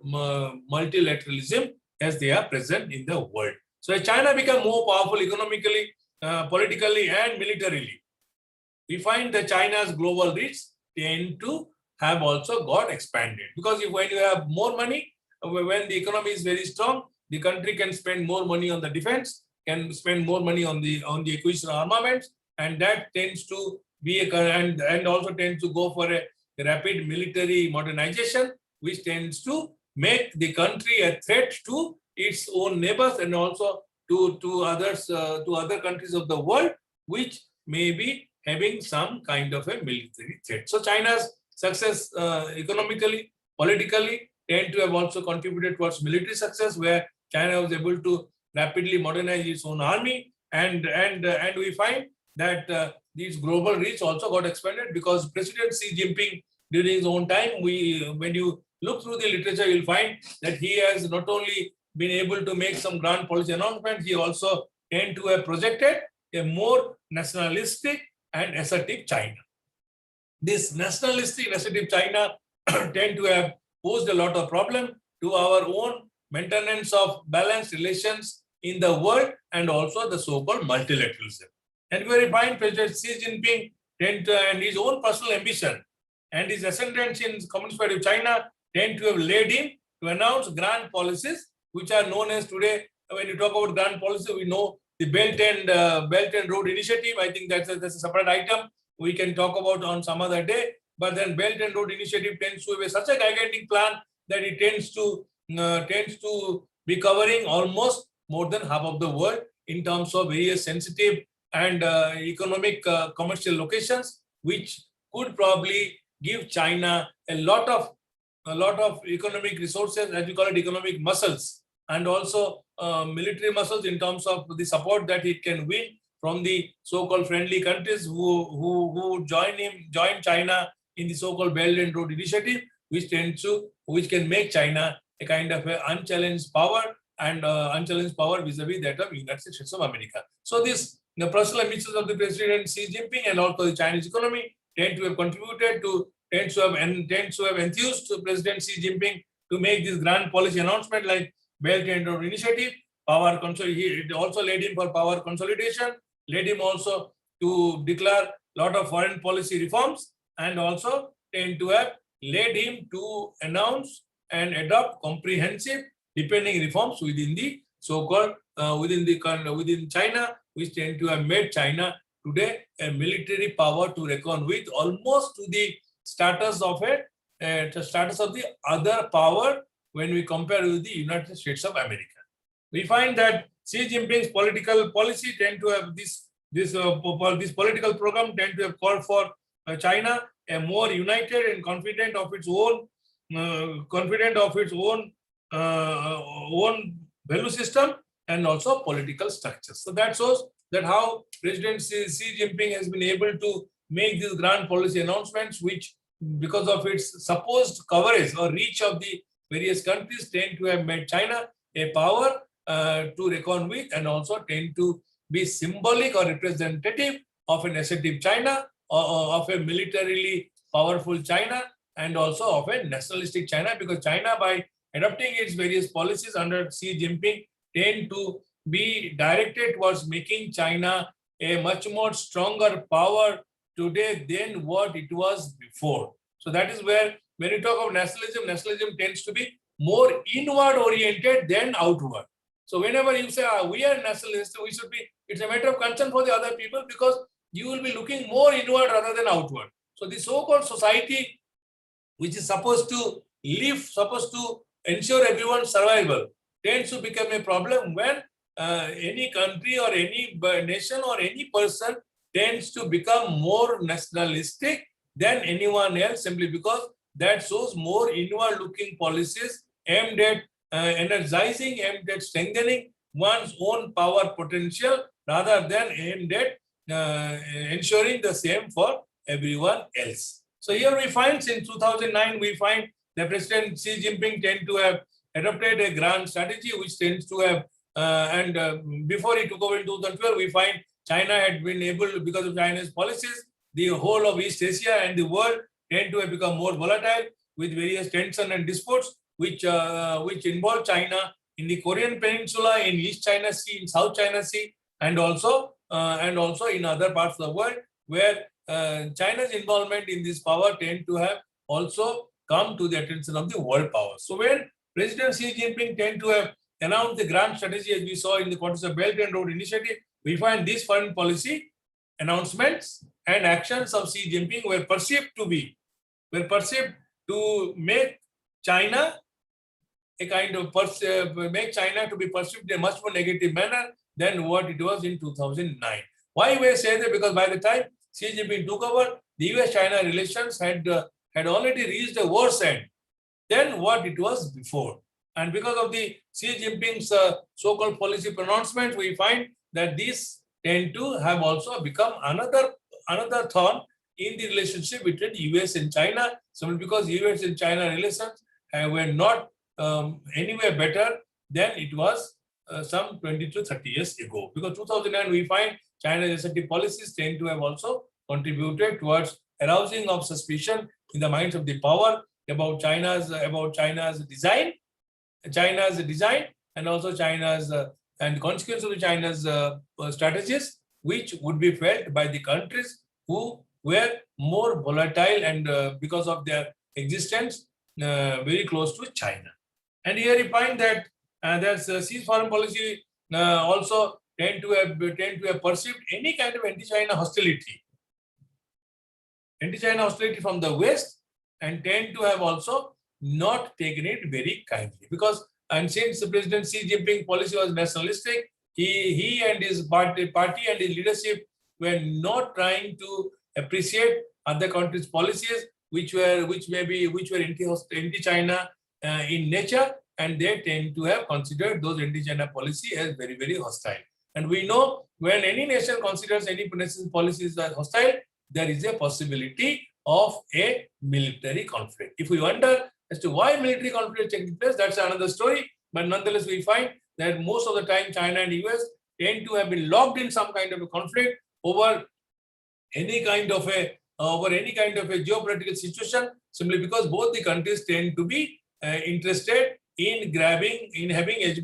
multilateralism as they are present in the world. So as China become more powerful economically, politically, and militarily, we find that China's global reach tend to have also got expanded. Because when you have more money, when the economy is very strong, the country can spend more money on the defense, can spend more money on the acquisition of armaments, and that tends to be and also tends to go for a rapid military modernization, which tends to make the country a threat to its own neighbors and also to other countries of the world, which may be having some kind of a military threat. So China's success economically, politically, tend to have also contributed towards military success, where China was able to rapidly modernize its own army, and we find that these global reach also got expanded because President Xi Jinping, during his own time, when you look through the literature, you'll find that he has not only been able to make some grand policy announcements, he also tend to have projected a more nationalistic and assertive China. This nationalistic and assertive China tend to have posed a lot of problem to our own maintenance of balanced relations in the world and also the so-called multilateralism. And we find President Xi Jinping and his own personal ambition and his ascendance in the Communist Party of China tend to have led him to announce grand policies, which are known as today, when you talk about grand policy, we know the Belt and Road Initiative. I think that's a separate item, we can talk about on some other day. But then Belt and Road Initiative tends to be such a gigantic plan that it tends to be covering almost more than half of the world in terms of various sensitive and economic commercial locations, which could probably give China a lot of economic resources, as we call it, economic muscles, and also military muscles in terms of the support that it can win from the so-called friendly countries who join China in the so-called Belt and Road Initiative, which can make China a kind of a unchallenged power and unchallenged power vis-a-vis that of United States of America. So the personal ambitions of the President Xi Jinping and also the Chinese economy tend to have enthused President Xi Jinping to make this grand policy announcement like Belt and Road Initiative, it also led him for power consolidation, led him also to declare a lot of foreign policy reforms, and also tend to have led him to announce and adopt comprehensive depending reforms within the so-called within China, which tend to have made China today a military power to reckon with, almost to the status of the other power when we compare with the United States of America. We find that Xi Jinping's political policy tend to have this political program tend to have called for China a more united and confident of its own value system and also political structures. So that shows that how President Xi Jinping has been able to make these grand policy announcements, which because of its supposed coverage or reach of the various countries tend to have made China a power to reckon with, and also tend to be symbolic or representative of an assertive China, or of a militarily powerful China, and also of a nationalistic China, because China, by adopting its various policies under Xi Jinping, tend to be directed towards making China a much more stronger power today than what it was before. So that is where, when you talk of nationalism tends to be more inward oriented than outward. So whenever you say we are nationalists, it's a matter of concern for the other people, because you will be looking more inward rather than outward. So the so-called society, which is supposed to ensure everyone's survival, tends to become a problem when any country or any nation or any person tends to become more nationalistic than anyone else, simply because that shows more inward-looking policies aimed at energizing, aimed at strengthening one's own power potential, rather than aimed at ensuring the same for everyone else. So here we find, since 2009, we find that President Xi Jinping tend to have adopted a grand strategy, which tends to have, before he took over in 2012, we find China had been able, because of China's policies, the whole of East Asia and the world tend to have become more volatile, with various tension and disputes, which involve China in the Korean Peninsula, in East China Sea, in South China Sea, and also in other parts of the world, where China's involvement in this power tend to have also come to the attention of the world powers. So when President Xi Jinping tend to have announced the grand strategy, as we saw in the context of Belt and Road Initiative, we find these foreign policy announcements and actions of Xi Jinping were perceived to make China a kind of make China to be perceived in a much more negative manner than what it was in 2009. Why we say that? Because by the time Xi Jinping took over, the US-China relations had already reached a worse end than what it was before. And because of the Xi Jinping's so-called policy pronouncements, we find that these tend to have also become another thorn in the relationship between US and China, simply because US and China relations were not anywhere better than it was some 20 to 30 years ago. Because 2009, we find China's assertive policies tend to have also contributed towards arousing of suspicion in the minds of the power about China's design, and also China's and consequence of China's strategies, which would be felt by the countries who were more volatile and because of their existence very close to China. And here you find that Xi's foreign policy also tend to have perceived any kind of anti-China hostility anti-China hostility from the West and tend to have also not taken it very kindly. Because, and since President Xi Jinping policy was nationalistic, he and his party and his leadership were not trying to appreciate other countries' policies, which were anti-China in nature, and they tend to have considered those anti-China policy as very, very hostile. And we know when any nation considers any nation's policies as hostile, there is a possibility of a military conflict. If we wonder as to why military conflict is taking place, that's another story. But nonetheless, we find that most of the time China and US tend to have been locked in some kind of a conflict over any kind of a geopolitical situation, simply because both the countries tend to be interested in having as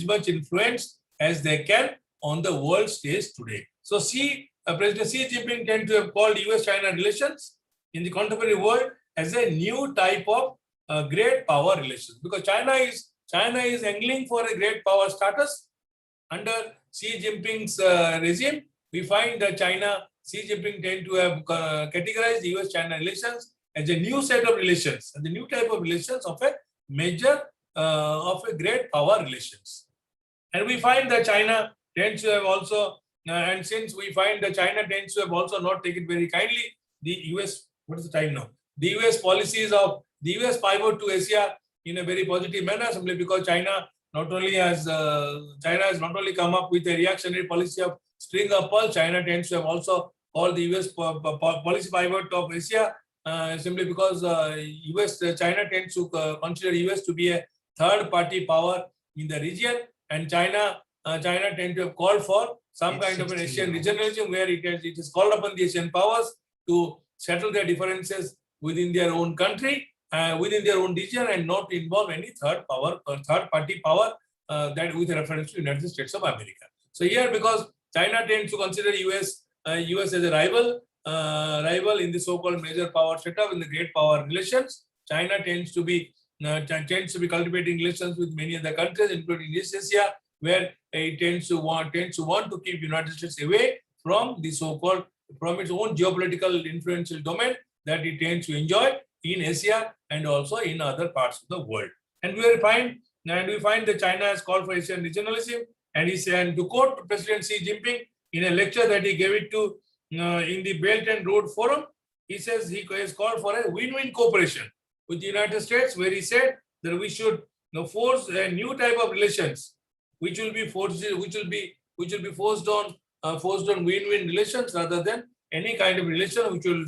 much influence as they can on the world stage today. So President Xi Jinping tend to have called US-China relations in the contemporary world as a new type of great power relations, because China is angling for a great power status under Xi Jinping's regime. We find that Xi Jinping tend to have categorized US-China relations as a new set of relations, and the new type of relations of a major of a great power relations. And we find that China tends to have also, and since we find that China tends to have also not taken very kindly the US, what is the time now? The US policies of the US pivot to Asia in a very positive manner, simply because China has not only come up with a reactionary policy of string of pearls, China tends to have also called the US policy pivot of Asia, simply because China tends to consider US to be a third party power in the region, and China tend to have called for some kind of an Asian regionalism, where it is called upon the Asian powers to settle their differences within their own country, within their own region, and not involve any third party power that with reference to United States of America. So here, because China tends to consider US as a rival in the so-called major power setup in the great power relations, China tends to be cultivating relations with many other countries, including East Asia, where it tends to want to keep United States away from the so-called, from its own geopolitical influential domain that it tends to enjoy in Asia and also in other parts of the world. And we find that China has called for Asian regionalism, and to quote President Xi Jinping in a lecture that he gave it to in the Belt and Road Forum, he says he has called for a win-win cooperation with the United States, where he said that we should force a new type of relations, which will be forced on win-win relations, rather than any kind of relation which will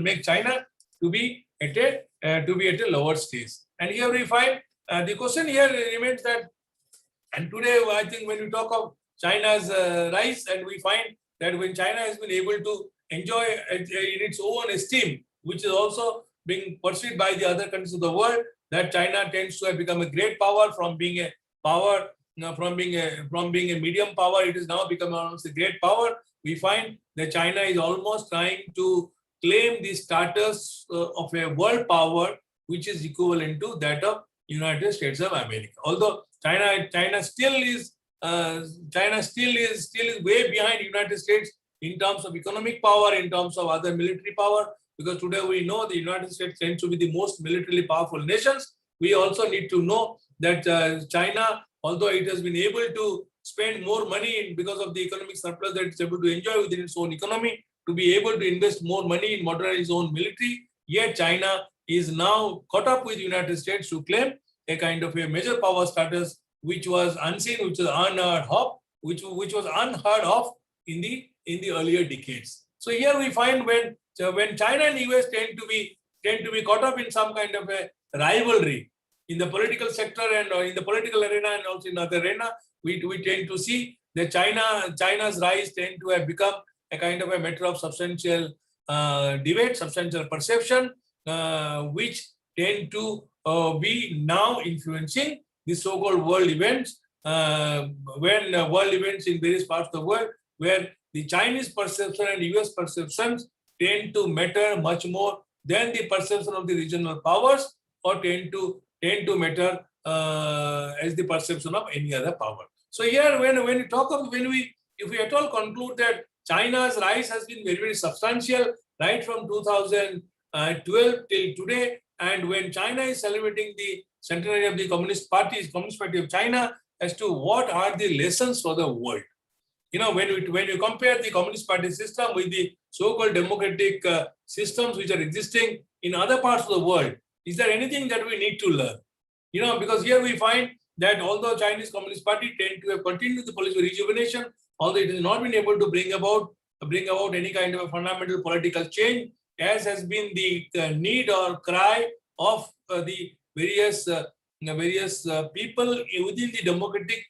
make China to be at a lower stage. And here we find the question here remains that, and today I think when we talk of China's rise, and we find that when China has been able to enjoy in its own esteem, which is also being perceived by the other countries of the world, that China tends to have become a great power from being a power, from being a medium power, it is now become almost a great power. We find that China is almost trying to claim the status of a world power, which is equivalent to that of United States of America. Although China still is way behind United States in terms of economic power, in terms of other military power, because today we know the United States tends to be the most militarily powerful nations. We also need to know that China, although it has been able to spend more money because of the economic surplus that it's able to enjoy within its own economy, to be able to invest more money in modernizing its own military, yet China is now caught up with the United States to claim a kind of a major power status, which was unseen, which was unheard of in the earlier decades. So here we find when China and US tend to be caught up in some kind of a rivalry in the political sector and in the political arena and also in other arena, we tend to see that China's rise tend to have become a kind of a matter of substantial debate, substantial perception, which tend to be now influencing the so-called world events, world events in various parts of the world, where the Chinese perception and US perceptions tend to matter much more than the perception of the regional powers, or tend to matter as the perception of any other power. So here, if we at all conclude that China's rise has been very, very substantial, right from 2012 till today. And when China is celebrating the centenary of the Communist Party of China, as to what are the lessons for the world. When you compare the Communist Party system with the so-called democratic systems which are existing in other parts of the world, is there anything that we need to learn? Because here we find that although Chinese Communist Party tend to have continued the policy of rejuvenation, although it has not been able to bring about any kind of a fundamental political change, as has been the need or cry of the various people within the democratic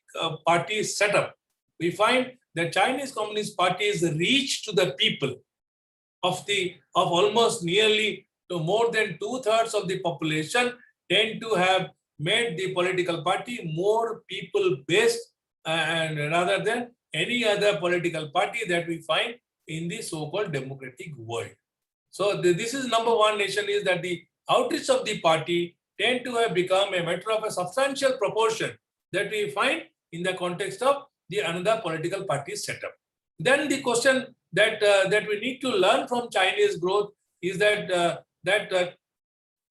party setup. We find that Chinese Communist Party's reach to the people of almost nearly to more than 2/3 of the population tend to have made the political party more people-based and rather than any other political party that we find in the so-called democratic world. So this is number one nation, is that the outreach of the party tend to have become a matter of a substantial proportion that we find in the context of the another political party setup. Then the question that we need to learn from Chinese growth is that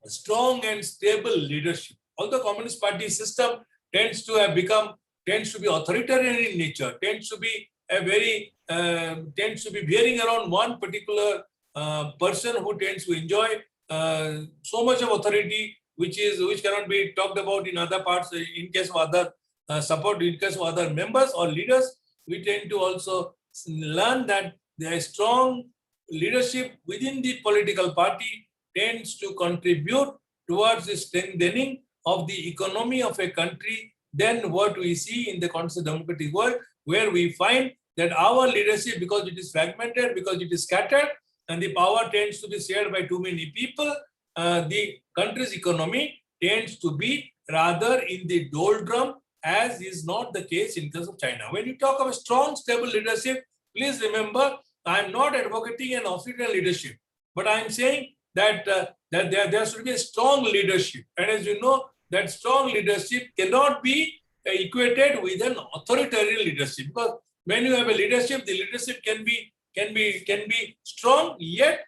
strong and stable leadership. Although Communist Party system tends to be authoritarian in nature, tends to be veering around one particular person who tends to enjoy so much of authority, which cannot be talked about in other parts. In case of other support, in case of other members or leaders, we tend to also learn that there is strong leadership within the political party tends to contribute towards the strengthening of the economy of a country than what we see in the concept of democratic world, where we find that our leadership, because it is fragmented, because it is scattered, and the power tends to be shared by too many people, the country's economy tends to be rather in the doldrum, as is not the case in case of China. When you talk of a strong, stable leadership, please remember, I am not advocating an authoritarian leadership, but I am saying that there should be a strong leadership. And as you know, that strong leadership cannot be equated with an authoritarian leadership. Because when you have a leadership, the leadership can be strong, yet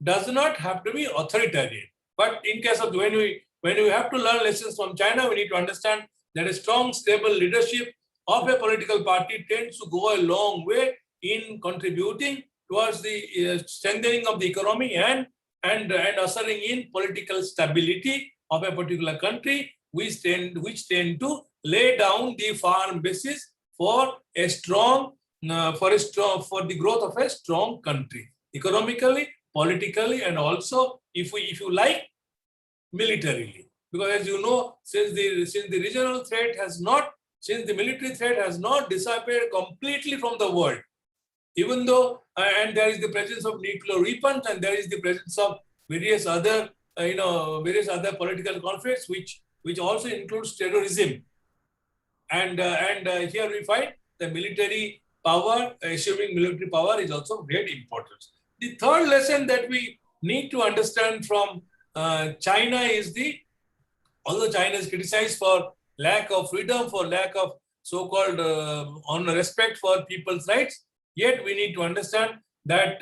does not have to be authoritarian. But in case of when we have to learn lessons from China, we need to understand that a strong, stable leadership of a political party tends to go a long way in contributing towards the strengthening of the economy and ushering in political stability of a particular country, which tend to lay down the firm basis for the growth of a strong country, economically, politically, and also, if you like, militarily. Because as you know, since the regional threat has not, since the military threat has not disappeared completely from the world, even though and there is the presence of nuclear weapons, and there is the presence of various other political conflicts, which also includes terrorism, and here we find the military power, assuming military power, is also of great importance. The third lesson that we need to understand from China is although China is criticized for lack of freedom, for lack of so-called respect for people's rights, yet we need to understand that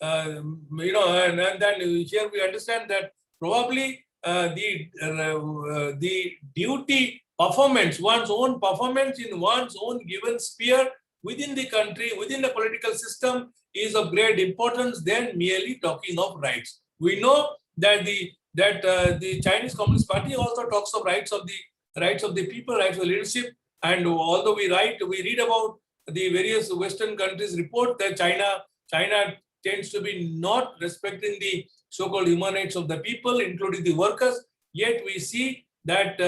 and then here we understand that probably the duty performance, one's own performance in one's own given sphere within the country, within the political system, is of great importance than merely talking of rights. We know that the Chinese Communist Party also talks of rights of the people, rights of leadership, and although we read about the various Western countries report that China tends to be not respecting the so-called human rights of the people, including the workers, yet we see that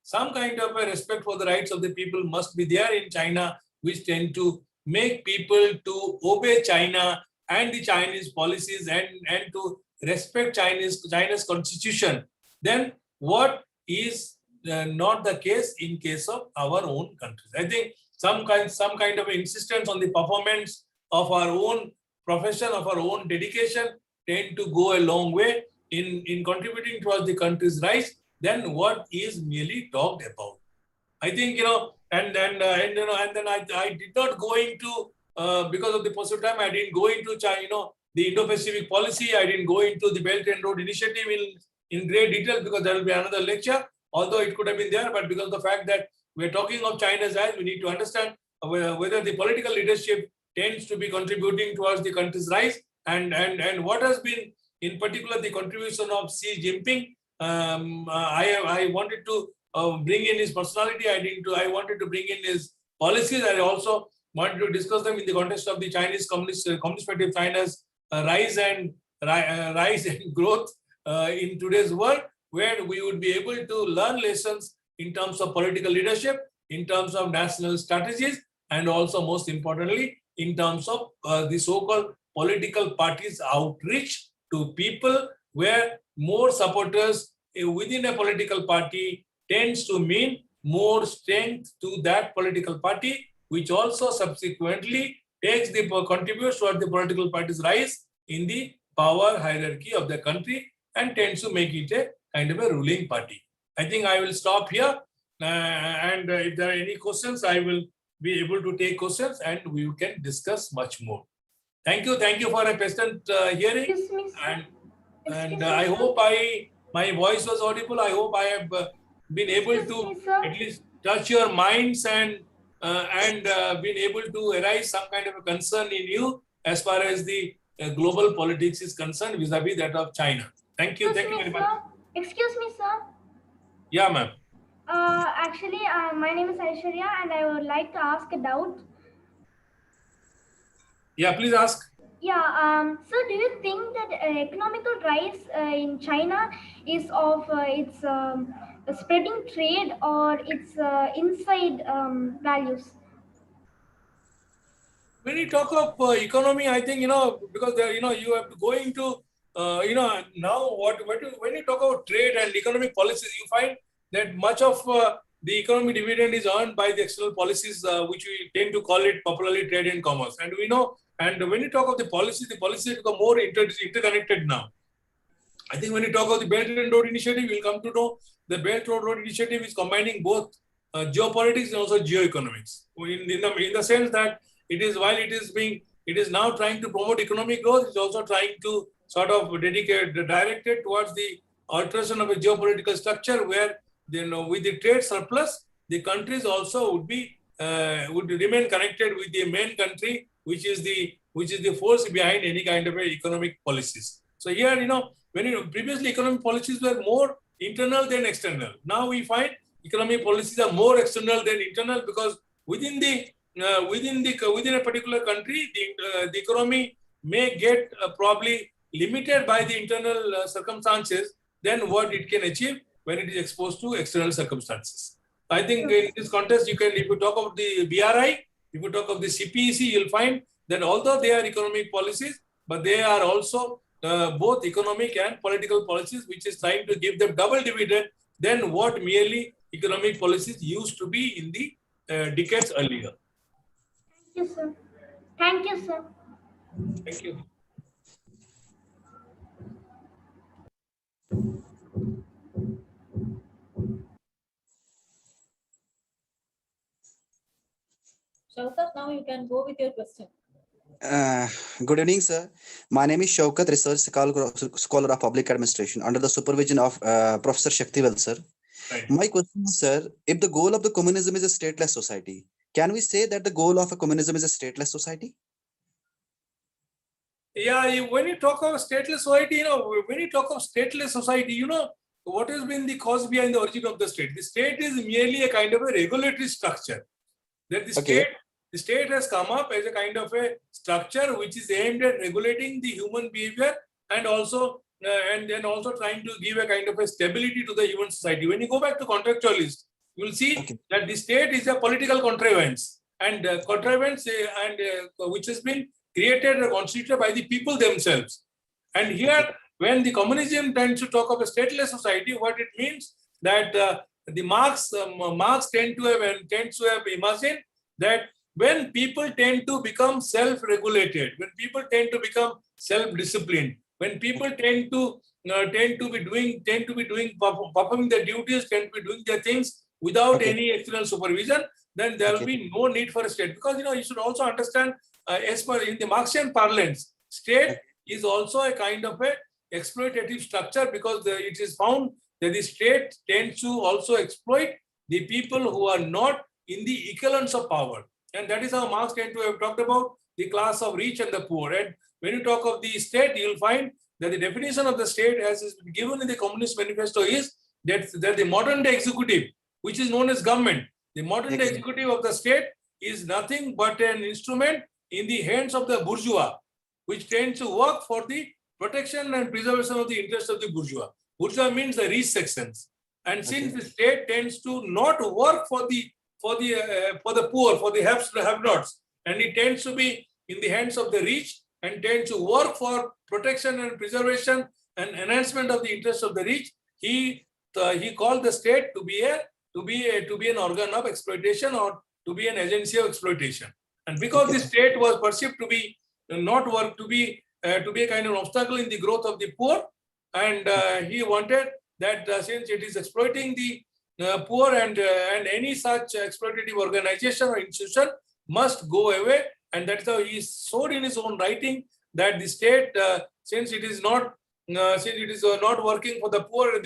some kind of a respect for the rights of the people must be there in China, which tend to make people to obey China and the Chinese policies and to respect China's constitution. Then what is not the case in case of our own countries? I think some kind of insistence on the performance of our own profession, of our own dedication, tend to go a long way in contributing towards the country's rise than what is merely talked about. I think, and then I did not go into because of the possible time, I didn't go into China, the Indo-Pacific policy. I didn't go into the Belt and Road Initiative in great detail because there will be another lecture, although it could have been there, but because of the fact that we're talking of China's rise, we need to understand whether the political leadership tends to be contributing towards the country's rise, and what has been in particular the contribution of Xi Jinping. I wanted to bring in his personality. I wanted to bring in his policies. I also wanted to discuss them in the context of the Chinese Communist Party of China's rise and growth in today's world, where we would be able to learn lessons in terms of political leadership, in terms of national strategies, and also most importantly, in terms of the so-called political parties' outreach to people, where more supporters within a political party tends to mean more strength to that political party, which also subsequently contributes towards the political party's rise in the power hierarchy of the country and tends to make it a kind of a ruling party. I think I will stop here, and if there are any questions, I will be able to take questions and we can discuss much more. Thank you for a pleasant hearing, and I hope my voice was audible. I hope I have been able to at least touch your minds and been able to arise some kind of a concern in you as far as the global politics is concerned vis-a-vis that of China. Thank you very much. Excuse me, sir. Yeah, ma'am. Actually, my name is Aishwarya and I would like to ask a doubt. Yeah, please ask. Yeah, so do you think that economical rise in China is of its spreading trade or its inside values? When you talk of economy, I think, because you have to go into, now when you talk about trade and economic policies, you find that much of the economic dividend is earned by the external policies, which we tend to call it popularly trade and commerce. And we know, and when you talk of the policies become more interconnected now. I think when you talk of the Belt and Road Initiative, you'll come to know the Belt and Road Initiative is combining both geopolitics and also geoeconomics. In the sense that it is now trying to promote economic growth, it's also trying to sort of direct it towards the alteration of a geopolitical structure where, with the trade surplus, the countries also would remain connected with the main country, which is the force behind any kind of economic policies. So here, previously economic policies were more internal than external. Now we find economic policies are more external than internal, because within a particular country, the economy may get probably limited by the internal circumstances than what it can achieve when it is exposed to external circumstances. I think in this context, if you talk of the BRI, if you talk of the CPEC, you'll find that although they are economic policies, but they are also both economic and political policies, which is trying to give them double dividend than what merely economic policies used to be in the decades earlier. Thank you, sir. Thank you, sir. Thank you. Shaukat, now you can go with your question. Good evening, sir. My name is Shaukat, research scholar of public administration under the supervision of Professor Shaktivel, sir. Right. My question is, sir, if the goal of the communism is a stateless society, can we say that the goal of a communism is a stateless society? Yeah, when you talk of stateless society, what has been the cause behind the origin of the state? The state is merely a kind of a regulatory structure. That the state has come up as a kind of a structure which is aimed at regulating the human behavior and also trying to give a kind of a stability to the human society. When you go back to contractualist, you will see that the state is a political contrivance, and which has been created and constituted by the people themselves. And here, when the communism tends to talk of a stateless society, what it means that the Marx tends to have imagined that when people tend to become self-regulated, when people tend to become self-disciplined, when people tend to be performing their duties, tend to be doing their things without any external supervision, then there will be no need for a state. Because you should also understand, as per in the Marxian parlance, state is also a kind of a exploitative structure, because it is found that the state tends to also exploit the people who are not in the equivalence of power. And that is how Marx tend to have talked about the class of rich and the poor. And when you talk of the state, you will find that the definition of the state as is given in the Communist Manifesto is that the modern day executive, which is known as government, the modern day executive of the state is nothing but an instrument in the hands of the bourgeois, which tends to work for the protection and preservation of the interests of the bourgeois. Bourgeois means the rich sections. And since the state tends to not work for the poor, for the have-nots, and it tends to be in the hands of the rich and tends to work for protection and preservation and enhancement of the interests of the rich, he called the state to be an organ of exploitation, or to be an agency of exploitation. And because the state was perceived to be to be a kind of obstacle in the growth of the poor, and he wanted that since it is exploiting the poor, and any such exploitative organization or institution must go away. And that's how he showed in his own writing that the state, since it is not working for the poor, and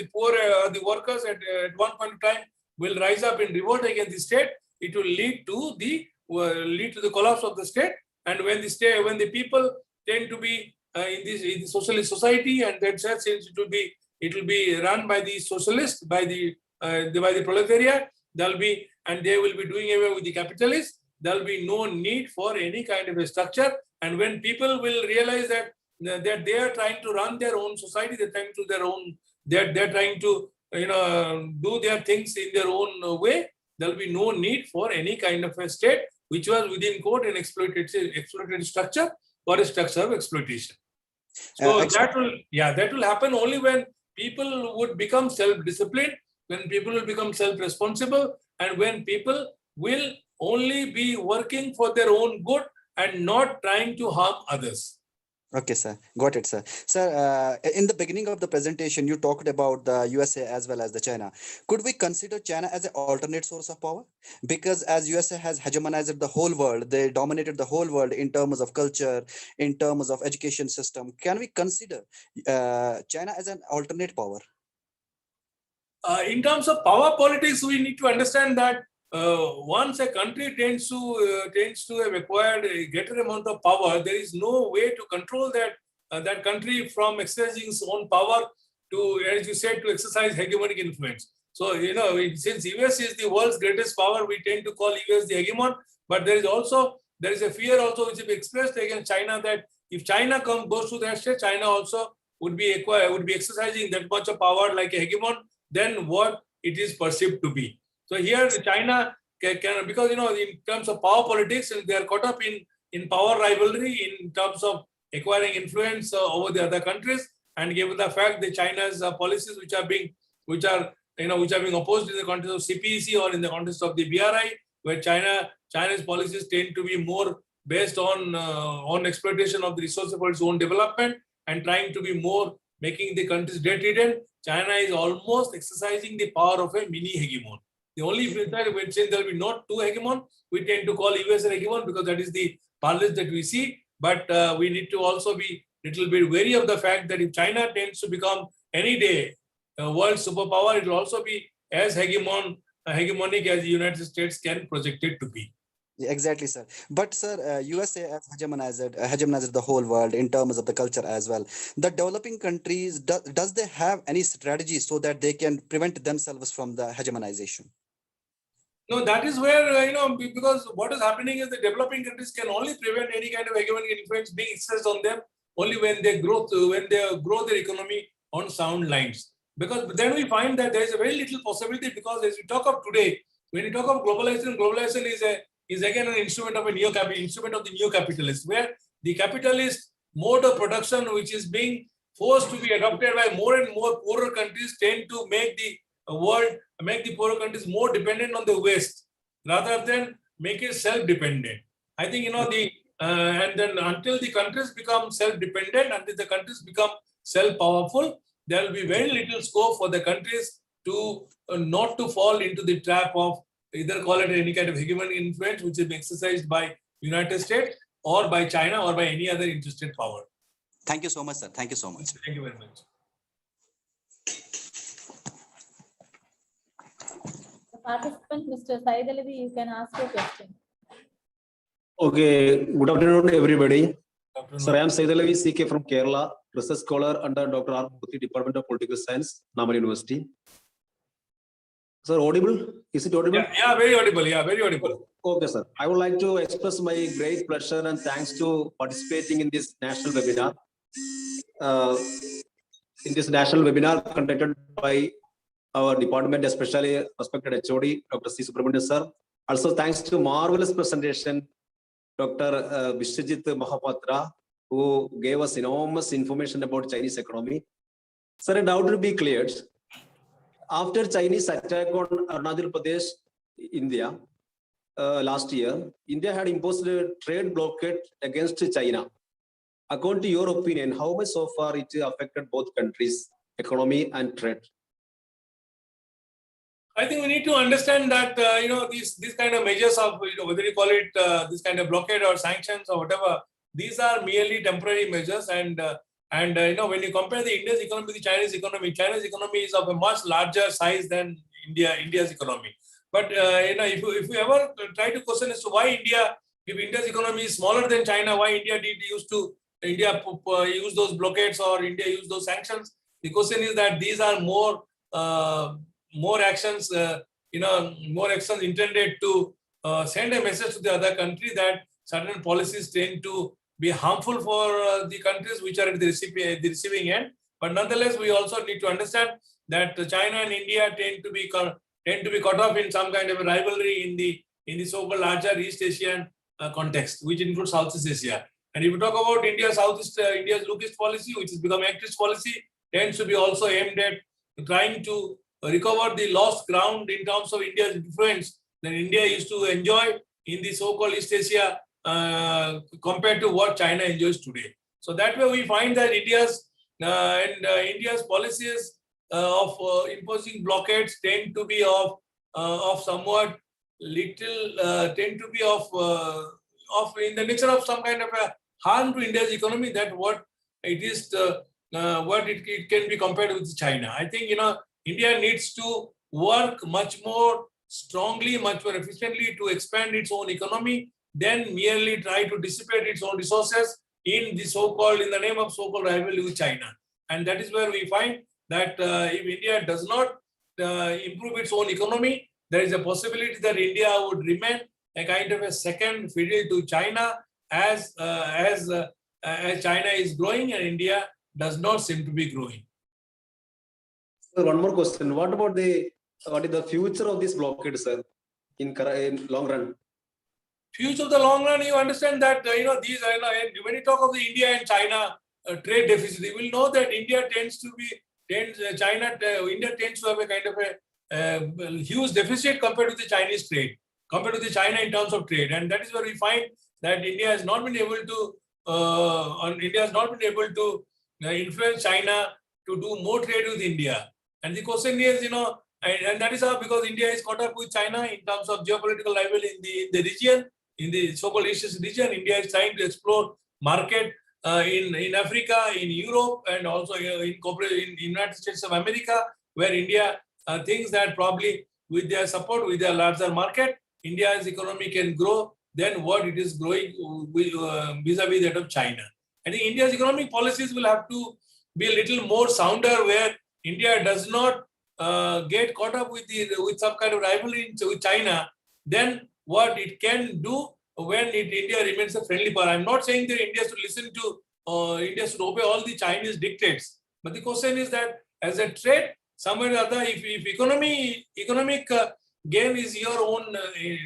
the workers at one point in time will rise up in revolt against the state, it will lead to the collapse of the state. And when the people tend to be in the socialist society, and that since it will be run by the socialists, by the proletariat, they will be doing away with the capitalists. There will be no need for any kind of a structure. And when people will realize that they are trying to run their own society, they're trying to do their things in their own way, there will be no need for any kind of a state which was within quote an exploitative structure, or a structure of exploitation. So that will happen only when people would become self-disciplined, when people will become self-responsible, and when people will only be working for their own good and not trying to harm others. Okay, sir. Got it, sir. Sir, in the beginning of the presentation, you talked about the USA as well as the China. Could we consider China as an alternate source of power? Because as USA has hegemonized the whole world, they dominated the whole world in terms of culture, in terms of education system. Can we consider China as an alternate power? In terms of power politics, we need to understand that once a country tends to have acquired a greater amount of power, there is no way to control that country from exercising its own power to, as you said, to exercise hegemonic influence. So, since US is the world's greatest power, we tend to call US the hegemon. But there is a fear also which is expressed against China, that if China goes to that state, China also would be exercising that much of power like a hegemon than what it is perceived to be. So here China can, because in terms of power politics, they are caught up in power rivalry in terms of acquiring influence over the other countries, and given the fact that China's policies which are being opposed in the context of CPEC or in the context of the BRI, where China's policies tend to be more based on exploitation of the resources for its own development and trying to be more making the countries debt-ridden, China is almost exercising the power of a mini hegemon. The only when saying there will be not two hegemon, we tend to call US an hegemon because that is the parlance that we see. But we need to also be a little bit wary of the fact that if China tends to become any day a world superpower, it will also be as hegemonic as the United States can project it to be. Exactly, sir. But sir, USA has hegemonized the whole world in terms of the culture as well. The developing countries, does they have any strategy so that they can prevent themselves from the hegemonization? No, that is where, because what is happening is the developing countries can only prevent any kind of hegemonic influence being exercised on them only when they grow their economy on sound lines. Because then we find that there is a very little possibility, because as we talk of today, when you talk of globalization is again an instrument of the neo-capitalist, where the capitalist mode of production, which is being forced to be adopted by more and more poorer countries, tend to make the poorer countries more dependent on the West rather than make it self-dependent. I think and then until the countries become self-dependent, until the countries become self-powerful, there will be very little scope for the countries to not to fall into the trap of either call it any kind of hegemonic influence which is being exercised by United States or by China or by any other interested power. Thank you so much, sir. Thank you so much. Thank you very much. The participant, Mr. Saidalavi, you can ask your question. Okay, good afternoon, everybody. Afternoon. Sir, I am Saidalavi CK from Kerala, research scholar under Dr. R. Murthy, Department of Political Science, Nagar University. Sir, audible? Is it audible? Yeah, very audible. Yeah, very audible. Okay, sir. I would like to express my great pleasure and thanks to participating in this national webinar. Conducted by our department, especially respected HOD, Dr. C. Subramanian, sir. Also, thanks to marvelous presentation, Dr. Biswajit Mohapatra, who gave us enormous information about Chinese economy. Sir, a doubt will be cleared. After Chinese attack on Arunachal Pradesh, India, last year, India had imposed a trade blockade against China. According to your opinion, how much so far it affected both countries' economy and trade? I think we need to understand that these kind of measures of whether you call it this kind of blockade or sanctions or whatever, these are merely temporary measures. And when you compare the India's economy with the Chinese economy is of a much larger size than India's economy. But if you ever try to question as to why if India's economy is smaller than China, why India use those blockades or India use those sanctions? The question is that these are more actions, more actions intended to send a message to the other country that certain policies tend to be harmful for the countries which are at the receiving end. But nonetheless, we also need to understand that China and India tend to be caught up in some kind of a rivalry in the so-called larger East Asian context, which includes Southeast Asia. And if you talk about India's Look-East policy, which has become Act-East policy, tends to be also aimed at trying to recover the lost ground in terms of India's influence that India used to enjoy in the so-called East Asia compared to what China enjoys today. So that way we find that India's policies of imposing blockades tend to be of somewhat little, tend to be of in the nature of some kind of a harm to India's economy that what it is what it can be compared with China. I think India needs to work much more strongly, much more efficiently to expand its own economy than merely try to dissipate its own resources in the name of so-called rivalry with China. And that is where we find that if India does not improve its own economy, there is a possibility that India would remain a kind of a second fiddle to China as China is growing and India does not seem to be growing. So one more question: what is the future of this blockade, sir, in long run? Future of the long run, you understand that when you talk of the India and China trade deficit, you will know that India tends to have a kind of a huge deficit compared to the Chinese trade, compared to the China in terms of trade, and that is where we find that India has not been able to influence China to do more trade with India. And the question is, and that is how, because India is caught up with China in terms of geopolitical rivalry in the region, in the so-called East Asian region. India is trying to explore market in Africa, in Europe, and also in United States of America, where India thinks that probably with their support, with their larger market, India's economy can grow than what it is growing vis-a-vis that of China. I think India's economic policies will have to be a little more sounder, where India does not get caught up with some kind of rivalry with China, then what it can do when India remains a friendly power. I'm not saying that India should obey all the Chinese dictates, but the question is that as a trade, somewhere or other, if economic gain is your own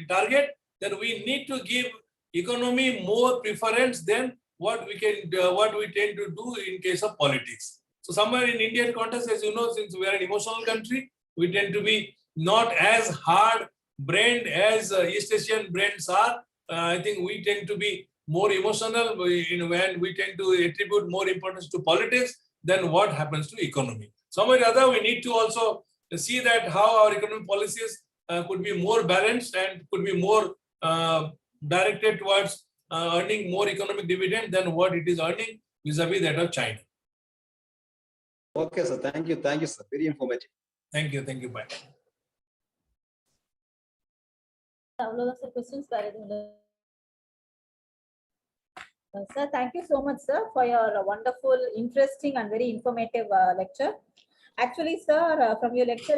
target, then we need to give economy more preference than what we tend to do in case of politics. So somewhere in Indian context, as you know, since we are an emotional country, we tend to be not as hard-brained as East Asian brains are. I think we tend to be more emotional when we tend to attribute more importance to politics than what happens to economy. Somewhere or other, we need to also see that how our economic policies could be more balanced and could be more directed towards earning more economic dividend than what it is earning vis-a-vis that of China. Okay, sir. Thank you. Thank you, sir. Very informative. Thank you. Thank you. Bye. அவ்வளவுதான் sir questions வேற எதுவும் இல்ல. Sir, thank you so much, sir, for your wonderful, interesting, and very informative lecture. Actually, sir, from your lecture,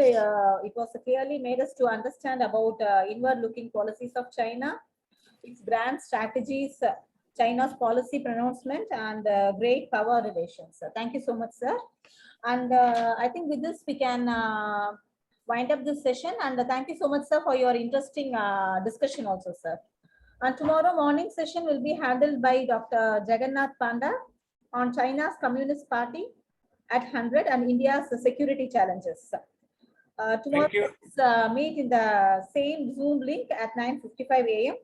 it was clearly made us to understand about inward-looking policies of China, its brand strategies, China's policy pronouncement, and great power relations. Thank you so much, sir. And I think with this, we can wind up this session. And thank you so much, sir, for your interesting discussion also, sir. And tomorrow morning session will be handled by Dr. Jagannath Panda on China's Communist Party at 100 and India's security challenges. Tomorrow, let's meet in the same Zoom link at 9:55 a.m.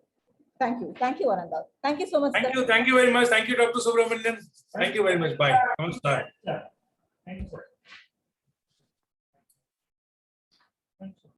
Thank you. Thank you, Anandal. Thank you so much, Thank sir. you. Thank you very much. Thank you, Dr. Subramanian. Thank you very much. Bye. Namaskar. Thank you, sir.